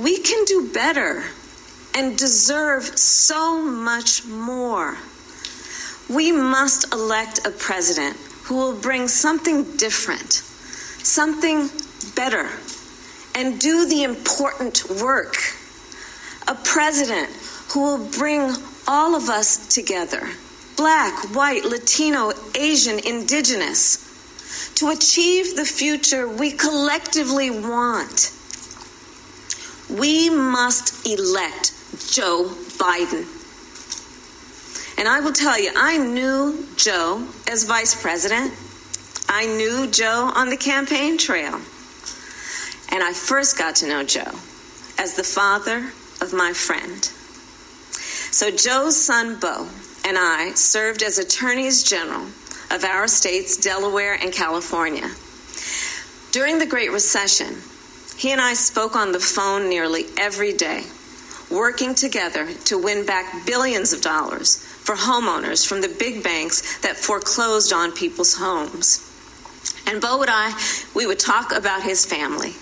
We can do better and deserve so much more. We must elect a president who will bring something different, something better, and do the important work. A president who will bring all of us together, Black, white, Latino, Asian, indigenous, to achieve the future we collectively want. We must elect Joe Biden. And I will tell you, I knew Joe as vice president. I knew Joe on the campaign trail. And I first got to know Joe as the father of my friend. So Joe's son, Bo, and I served as attorneys general of our states, Delaware and California. During the Great Recession, he and I spoke on the phone nearly every day, working together to win back billions of dollars for homeowners from the big banks that foreclosed on people's homes. And Bo and I, we would talk about his family,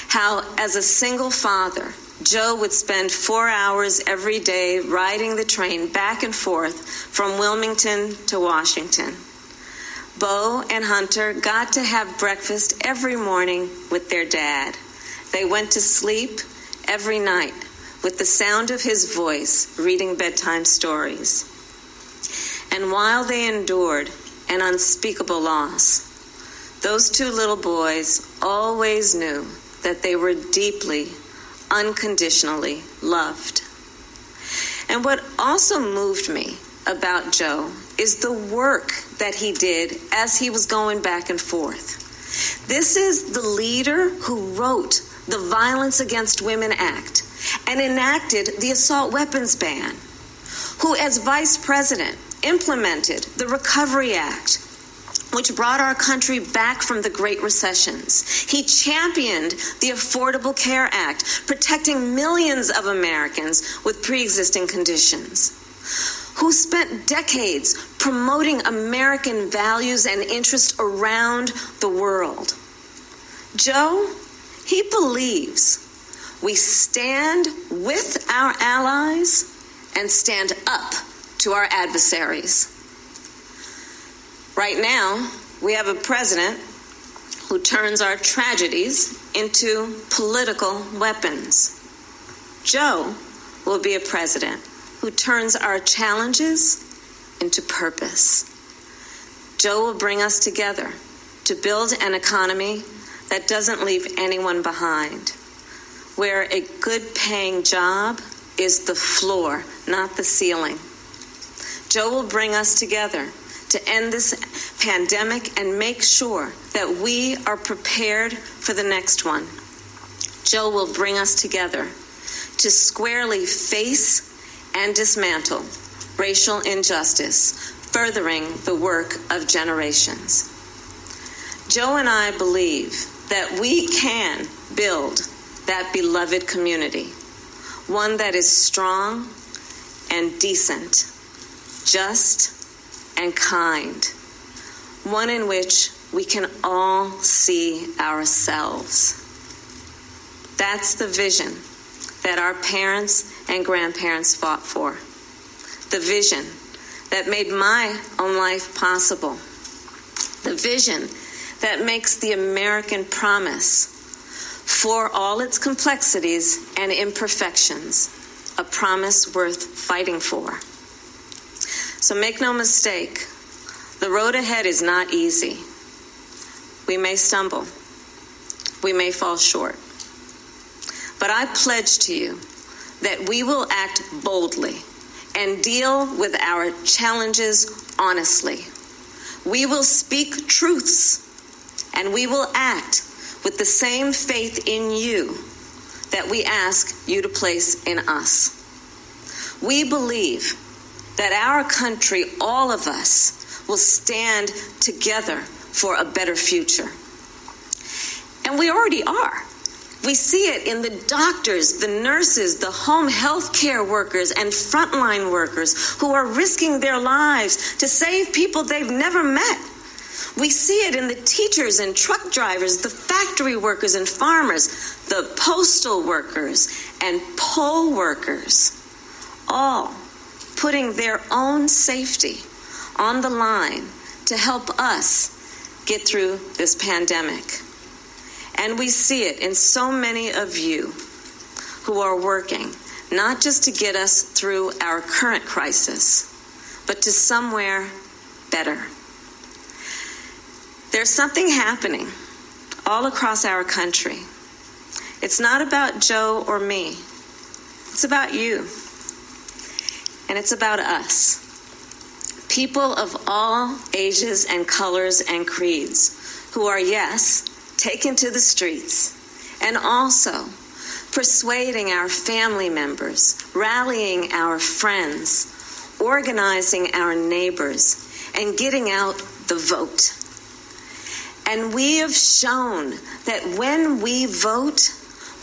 how as a single father, Joe would spend 4 hours every day riding the train back and forth from Wilmington to Washington. Bo and Hunter got to have breakfast every morning with their dad. They went to sleep every night with the sound of his voice reading bedtime stories. And while they endured an unspeakable loss, those two little boys always knew that they were deeply, unconditionally loved. And what also moved me about Joe is the work that he did as he was going back and forth. This is the leader who wrote the Violence Against Women Act and enacted the assault weapons ban, who as vice president implemented the Recovery Act, which brought our country back from the Great Recessions. He championed the Affordable Care Act, protecting millions of Americans with pre-existing conditions, who spent decades promoting American values and interests around the world. Joe, he believes we stand with our allies and stand up to our adversaries. Right now, we have a president who turns our tragedies into political weapons. Joe will be a president who turns our challenges into purpose. Joe will bring us together to build an economy that doesn't leave anyone behind, where a good-paying job is the floor, not the ceiling. Joe will bring us together to end this pandemic and make sure that we are prepared for the next one. Joe will bring us together to squarely face and dismantle racial injustice, furthering the work of generations. Joe and I believe that we can build that beloved community, one that is strong and decent, just and kind, one in which we can all see ourselves. That's the vision that our parents and grandparents fought for, the vision that made my own life possible, the vision that makes the American promise, for all its complexities and imperfections, a promise worth fighting for. So make no mistake, the road ahead is not easy. We may stumble. We may fall short. But I pledge to you that we will act boldly and deal with our challenges honestly. We will speak truths, and we will act with the same faith in you that we ask you to place in us. We believe that our country, all of us, will stand together for a better future. And we already are. We see it in the doctors, the nurses, the home health care workers, and frontline workers who are risking their lives to save people they've never met. We see it in the teachers and truck drivers, the factory workers and farmers, the postal workers and poll workers, all putting their own safety on the line to help us get through this pandemic. And we see it in so many of you who are working, not just to get us through our current crisis, but to somewhere better. There's something happening all across our country. It's not about Joe or me. It's about you. And it's about us. People of all ages and colors and creeds who are, yes, taken to the streets, and also persuading our family members, rallying our friends, organizing our neighbors, and getting out the vote. And we have shown that when we vote,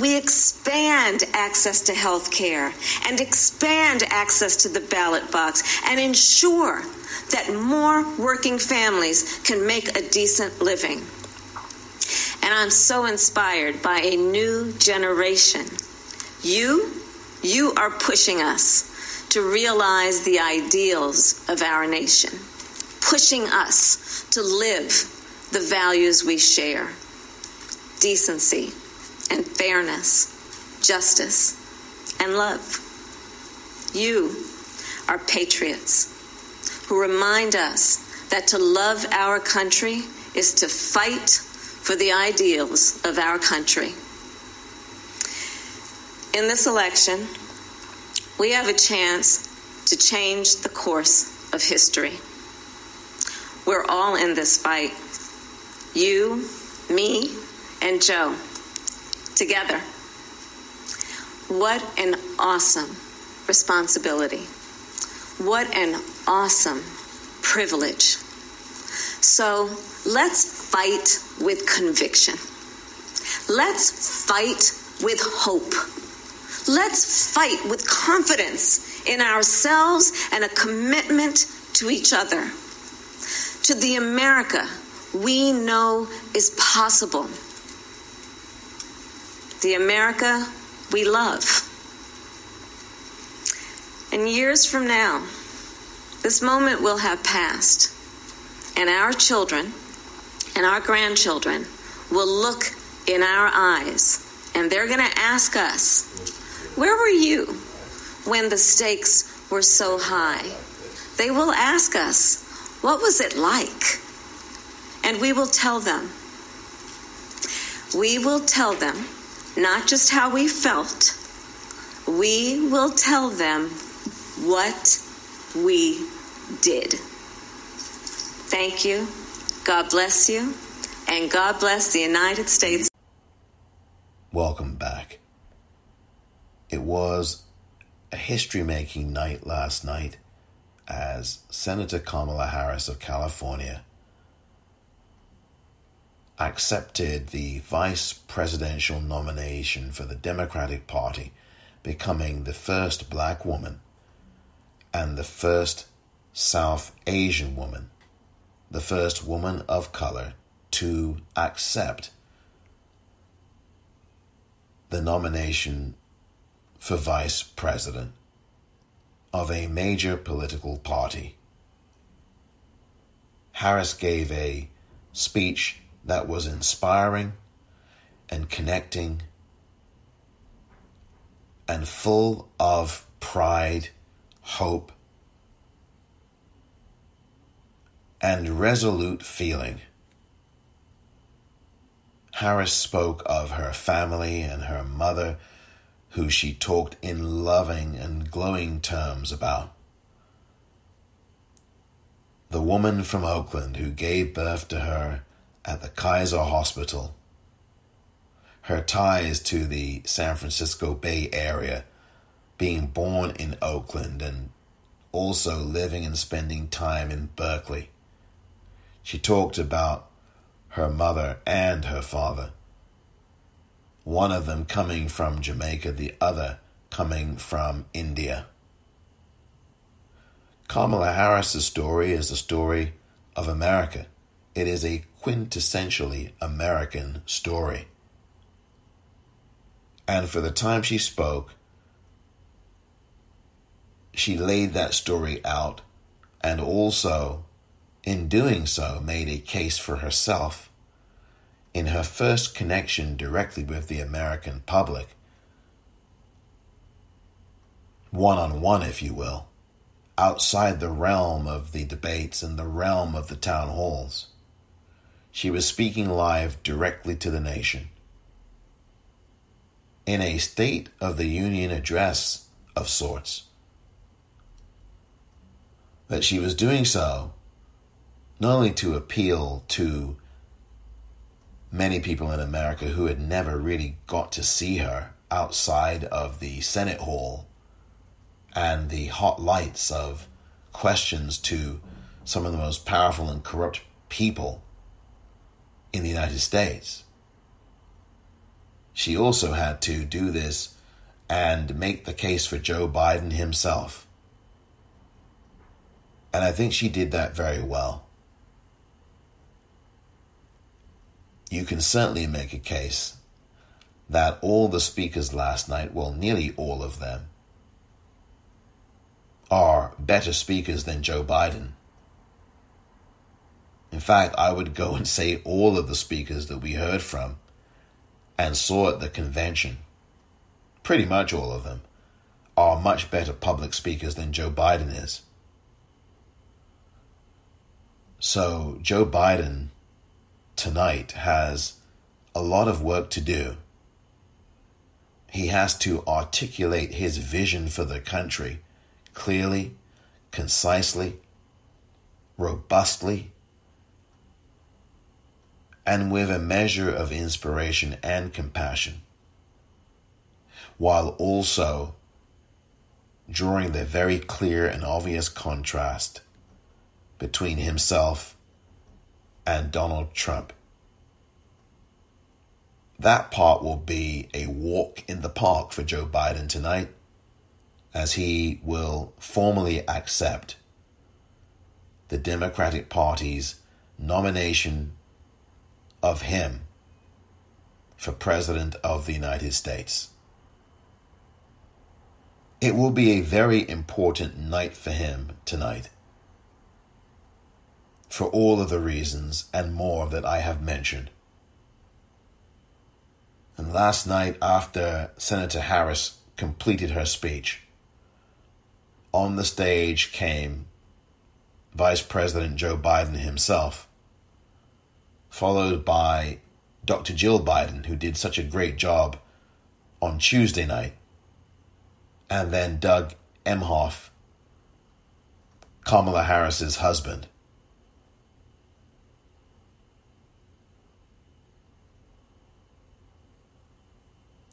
we expand access to health care and expand access to the ballot box and ensure that more working families can make a decent living. And I'm so inspired by a new generation. You are pushing us to realize the ideals of our nation, pushing us to live the values we share: decency and fairness, justice and love. You are patriots who remind us that to love our country is to fight for the ideals of our country. In this election, we have a chance to change the course of history. We're all in this fight. You, me, and Joe, together. What an awesome responsibility. What an awesome privilege. So let's fight with conviction. Let's fight with hope. Let's fight with confidence in ourselves and a commitment to each other, to the America we know is possible, the America we love. And years from now, this moment will have passed, and our children and our grandchildren will look in our eyes, and they're going to ask us, where were you when the stakes were so high? They will ask us, what was it like? And we will tell them. We will tell them not just how we felt, we will tell them what we did. Thank you. God bless you. And God bless the United States. Welcome back. It was a history-making night last night as Senator Kamala Harris of California accepted the vice presidential nomination for the Democratic Party, becoming the first black woman and the first South Asian woman, the first woman of color to accept the nomination for vice president of a major political party. Harris gave a speech that was inspiring and connecting and full of pride, hope, and resolute feeling. Harris spoke of her family and her mother, who she talked in loving and glowing terms about. The woman from Oakland who gave birth to her at the Kaiser Hospital, her ties to the San Francisco Bay Area, being born in Oakland and also living and spending time in Berkeley. She talked about her mother and her father, one of them coming from Jamaica, the other coming from India. Kamala Harris's story is the story of America. It is a quintessentially American story. And for the time she spoke, she laid that story out and also, in doing so, made a case for herself in her first connection directly with the American public, one-on-one, if you will, outside the realm of the debates and the realm of the town halls. She was speaking live directly to the nation. In a State of the Union address of sorts. But she was doing so not only to appeal to many people in America who had never really got to see her outside of the Senate hall and the hot lights of questions to some of the most powerful and corrupt people in the United States. She also had to do this and make the case for Joe Biden himself. And I think she did that very well. You can certainly make a case that all the speakers last night, well, nearly all of them, are better speakers than Joe Biden. In fact, I would go and say all of the speakers that we heard from and saw at the convention, pretty much all of them, are much better public speakers than Joe Biden is. So Joe Biden tonight has a lot of work to do. He has to articulate his vision for the country clearly, concisely, robustly, and with a measure of inspiration and compassion, while also drawing the very clear and obvious contrast between himself and Donald Trump. That part will be a walk in the park for Joe Biden tonight, as he will formally accept the Democratic Party's nomination of him for President of the United States. It will be a very important night for him tonight, for all of the reasons and more that I have mentioned. And last night, after Senator Harris completed her speech, on the stage came Vice President Joe Biden himself, followed by Dr. Jill Biden, who did such a great job on Tuesday night, and then Doug Emhoff, Kamala Harris's husband.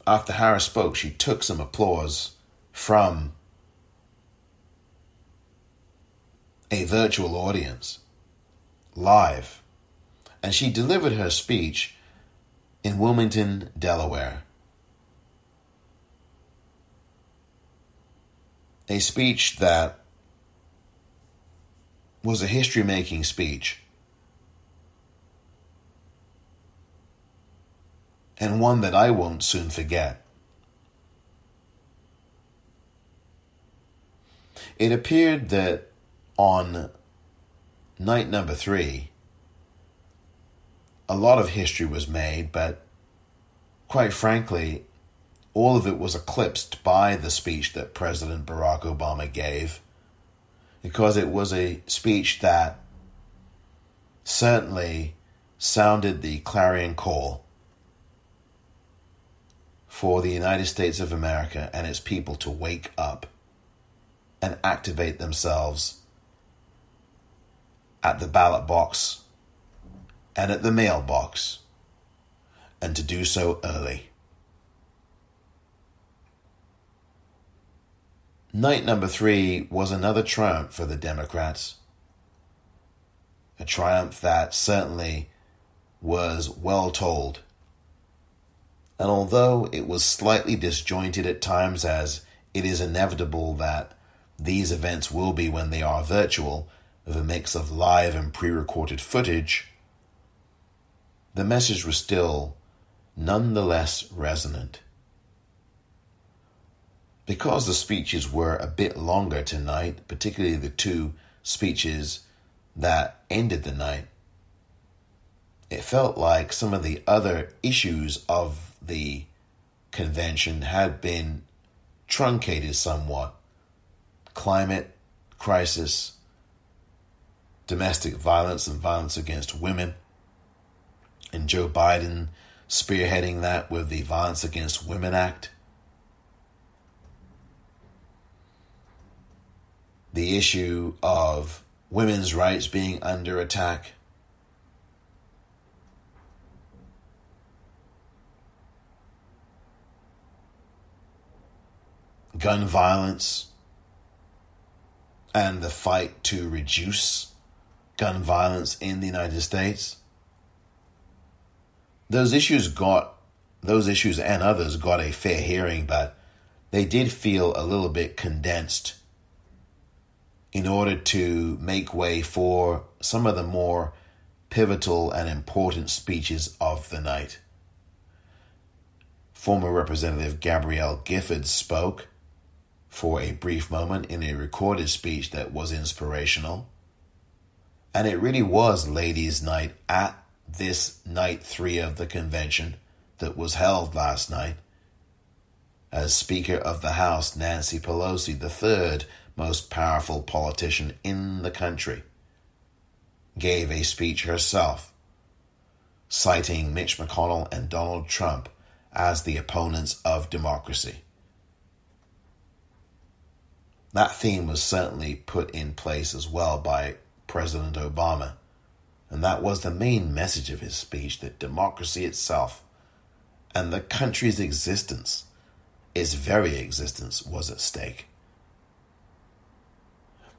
After Harris spoke, she took some applause from a virtual audience, live, and she delivered her speech in Wilmington, Delaware. A speech that was a history-making speech, and one that I won't soon forget. It appeared that on night number 3, a lot of history was made, but quite frankly, all of it was eclipsed by the speech that President Barack Obama gave, because it was a speech that certainly sounded the clarion call for the United States of America and its people to wake up and activate themselves at the ballot box and at the mailbox, and to do so early. Night number 3 was another triumph for the Democrats, a triumph that certainly was well told. And although it was slightly disjointed at times, as it is inevitable that these events will be when they are virtual, of a mix of live and pre-recorded footage, the message was still nonetheless resonant. Because the speeches were a bit longer tonight, particularly the 2 speeches that ended the night, it felt like some of the other issues of the convention had been truncated somewhat. Climate crisis, domestic violence and violence against women, and Joe Biden spearheading that with the Violence Against Women Act. The issue of women's rights being under attack. Gun violence and the fight to reduce gun violence in the United States. Those issues and others got a fair hearing, but they did feel a little bit condensed in order to make way for some of the more pivotal and important speeches of the night. Former Representative Gabrielle Giffords spoke for a brief moment in a recorded speech that was inspirational. And it really was ladies' night at this night 3 of the convention that was held last night, as Speaker of the House Nancy Pelosi, the 3rd most powerful politician in the country, gave a speech herself, citing Mitch McConnell and Donald Trump as the opponents of democracy. That theme was certainly put in place as well by President Obama, and that was the main message of his speech, that democracy itself and the country's existence, its very existence, was at stake.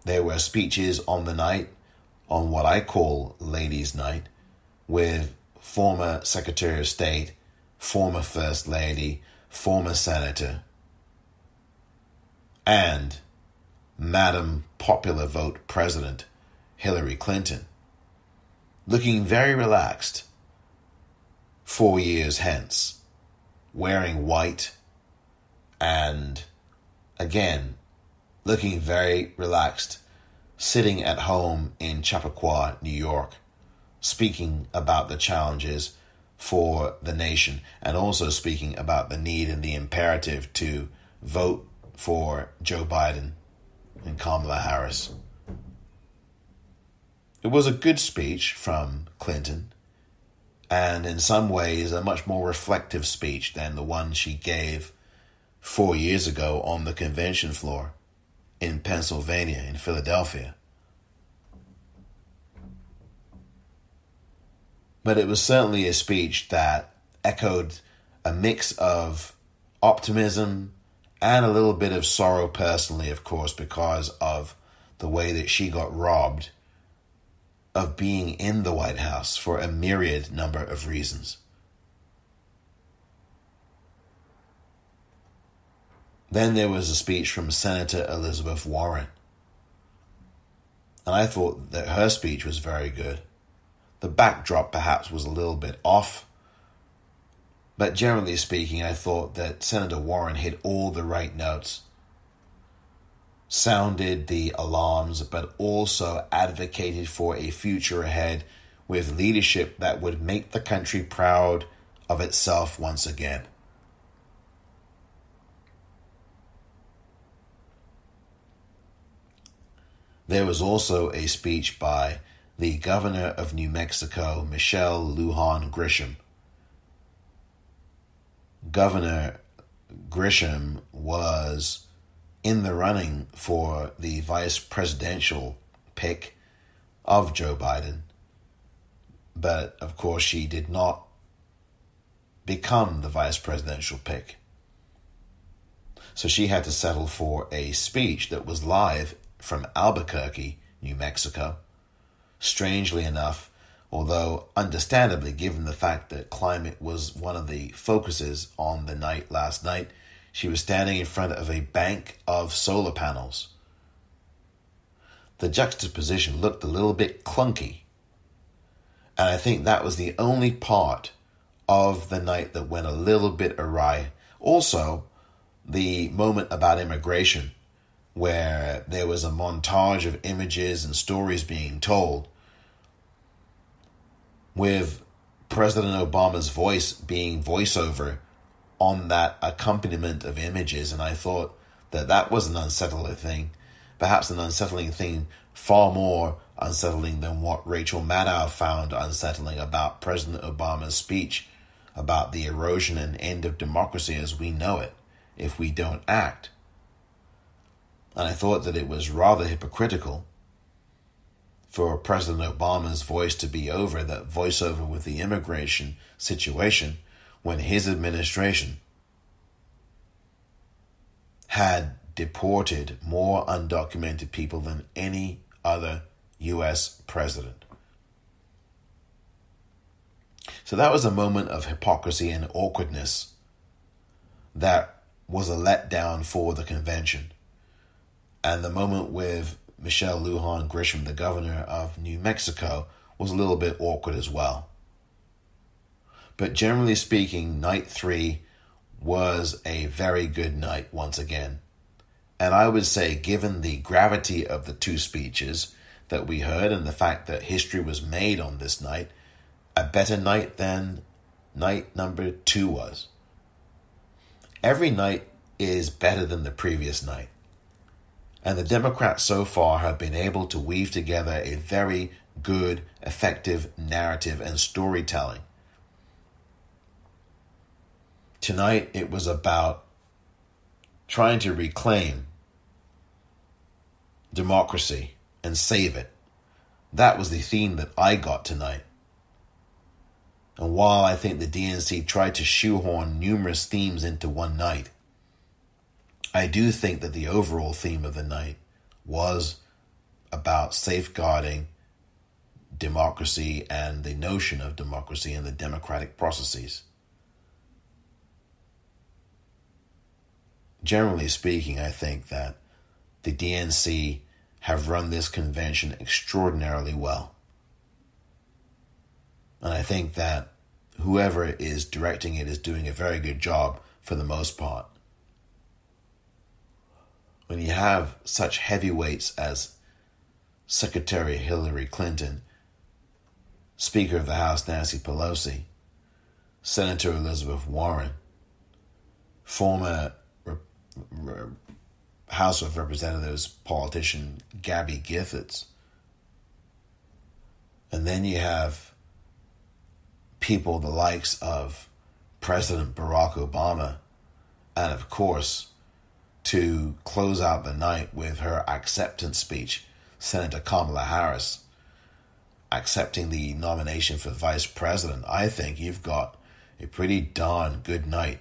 There were speeches on the night, on what I call Ladies' Night, with former Secretary of State, former First Lady, former Senator, and Madam Popular Vote President Hillary Clinton, looking very relaxed 4 years hence, wearing white and, again, looking very relaxed, sitting at home in Chappaqua, New York, speaking about the challenges for the nation and also speaking about the need and the imperative to vote for Joe Biden and Kamala Harris. It was a good speech from Clinton, and in some ways a much more reflective speech than the one she gave 4 years ago on the convention floor in Pennsylvania, in Philadelphia. But it was certainly a speech that echoed a mix of optimism and a little bit of sorrow personally, of course, because of the way that she got robbed of being in the White House for a myriad number of reasons. Then there was a speech from Senator Elizabeth Warren. And I thought that her speech was very good. The backdrop perhaps was a little bit off. But generally speaking, I thought that Senator Warren hit all the right notes, sounded the alarms, but also advocated for a future ahead with leadership that would make the country proud of itself once again. There was also a speech by the governor of New Mexico, Michelle Lujan Grisham. Governor Grisham was in the running for the vice presidential pick of Joe Biden, but of course she did not become the vice presidential pick. So she had to settle for a speech that was live from Albuquerque, New Mexico. Strangely enough, although understandably given the fact that climate was one of the focuses on the night last night, she was standing in front of a bank of solar panels. The juxtaposition looked a little bit clunky, and I think that was the only part of the night that went a little bit awry. Also, the moment about immigration, where there was a montage of images and stories being told, with President Obama's voice being voiceover on that accompaniment of images. And I thought that that was an unsettling thing, perhaps an unsettling thing far more unsettling than what Rachel Maddow found unsettling about President Obama's speech about the erosion and end of democracy as we know it if we don't act. And I thought that it was rather hypocritical for President Obama's voice to be over, that voiceover with the immigration situation, when his administration had deported more undocumented people than any other U.S. president. So that was a moment of hypocrisy and awkwardness that was a letdown for the convention. And the moment with Michelle Lujan Grisham, the governor of New Mexico, was a little bit awkward as well. But generally speaking, night 3 was a very good night once again. And I would say, given the gravity of the two speeches that we heard and the fact that history was made on this night, a better night than night number 2 was. Every night is better than the previous night. And the Democrats so far have been able to weave together a very good, effective narrative and storytelling. Tonight, it was about trying to reclaim democracy and save it. That was the theme that I got tonight. And while I think the DNC tried to shoehorn numerous themes into one night, I do think that the overall theme of the night was about safeguarding democracy and the notion of democracy and the democratic processes. Generally speaking, I think that the DNC have run this convention extraordinarily well. And I think that whoever is directing it is doing a very good job for the most part. When you have such heavyweights as Secretary Hillary Clinton, Speaker of the House Nancy Pelosi, Senator Elizabeth Warren, former House of Representatives politician Gabby Giffords, and then you have people the likes of President Barack Obama, and of course, to close out the night with her acceptance speech, Senator Kamala Harris accepting the nomination for vice president. I think you've got a pretty darn good night.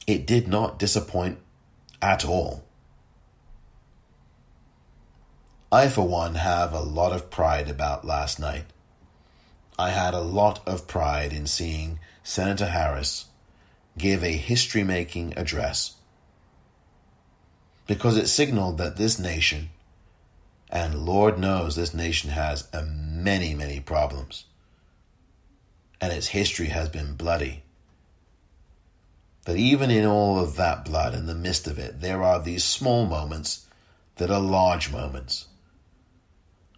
It did not disappoint at all. I, for one, have a lot of pride about last night. I had a lot of pride in seeing Senator Harris give a history-making address, because it signaled that this nation, and Lord knows this nation has many, many problems, and its history has been bloody, that even in all of that blood, in the midst of it, there are these small moments that are large moments,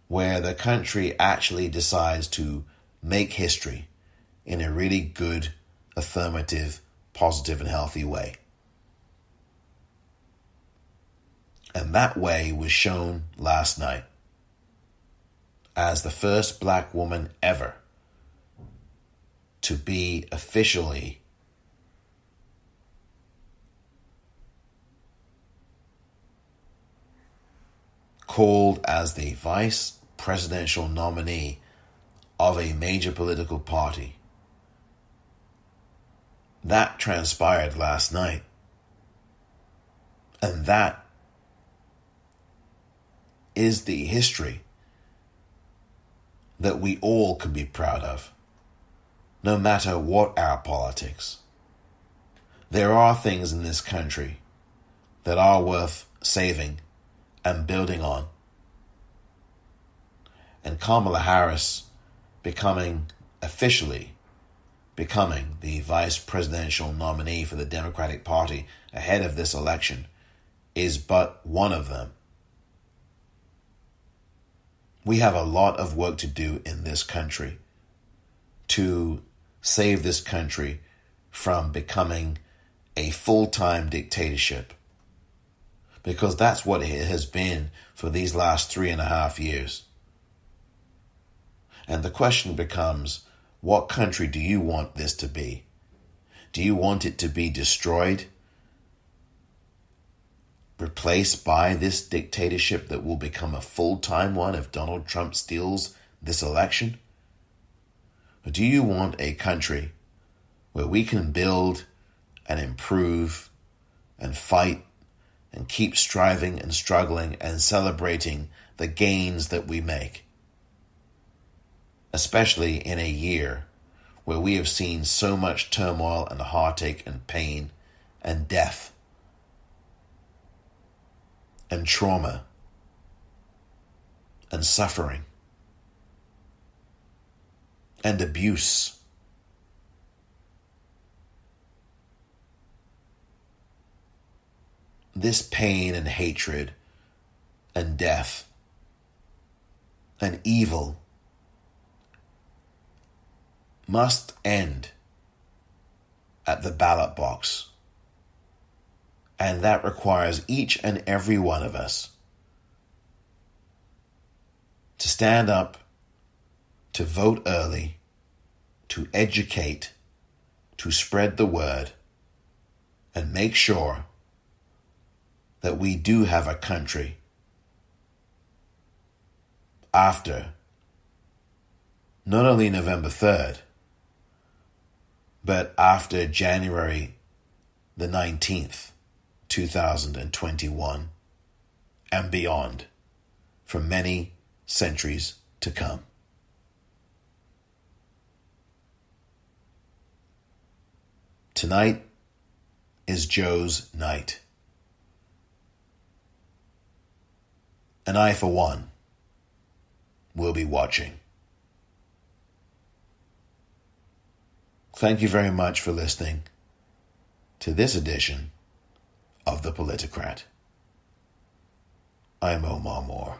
where the country actually decides to make history in a really good, affirmative, positive and healthy way. And that way was shown last night as the first black woman ever to be officially called as the vice presidential nominee of a major political party. That transpired last night. And that is the history that we all can be proud of, no matter what our politics. There are things in this country that are worth saving and building on. And Kamala Harris officially becoming the vice presidential nominee for the Democratic Party ahead of this election is but one of them. We have a lot of work to do in this country to save this country from becoming a full-time dictatorship, because that's what it has been for these last 3.5 years. And the question becomes, what country do you want this to be? Do you want it to be destroyed, replaced by this dictatorship that will become a full-time one if Donald Trump steals this election? Or do you want a country where we can build and improve and fight and keep striving and struggling and celebrating the gains that we make? Especially in a year where we have seen so much turmoil and heartache and pain and death and trauma and suffering and abuse. This pain and hatred and death and evil must end at the ballot box. And that requires each and every one of us to stand up, to vote early, to educate, to spread the word, and make sure that we do have a country after not only November 3rd, but after January the 19th, 2021, and beyond for many centuries to come. Tonight is Joe's night. And I, for one, will be watching. Thank you very much for listening to this edition of The Politicrat. I am Omar Moore.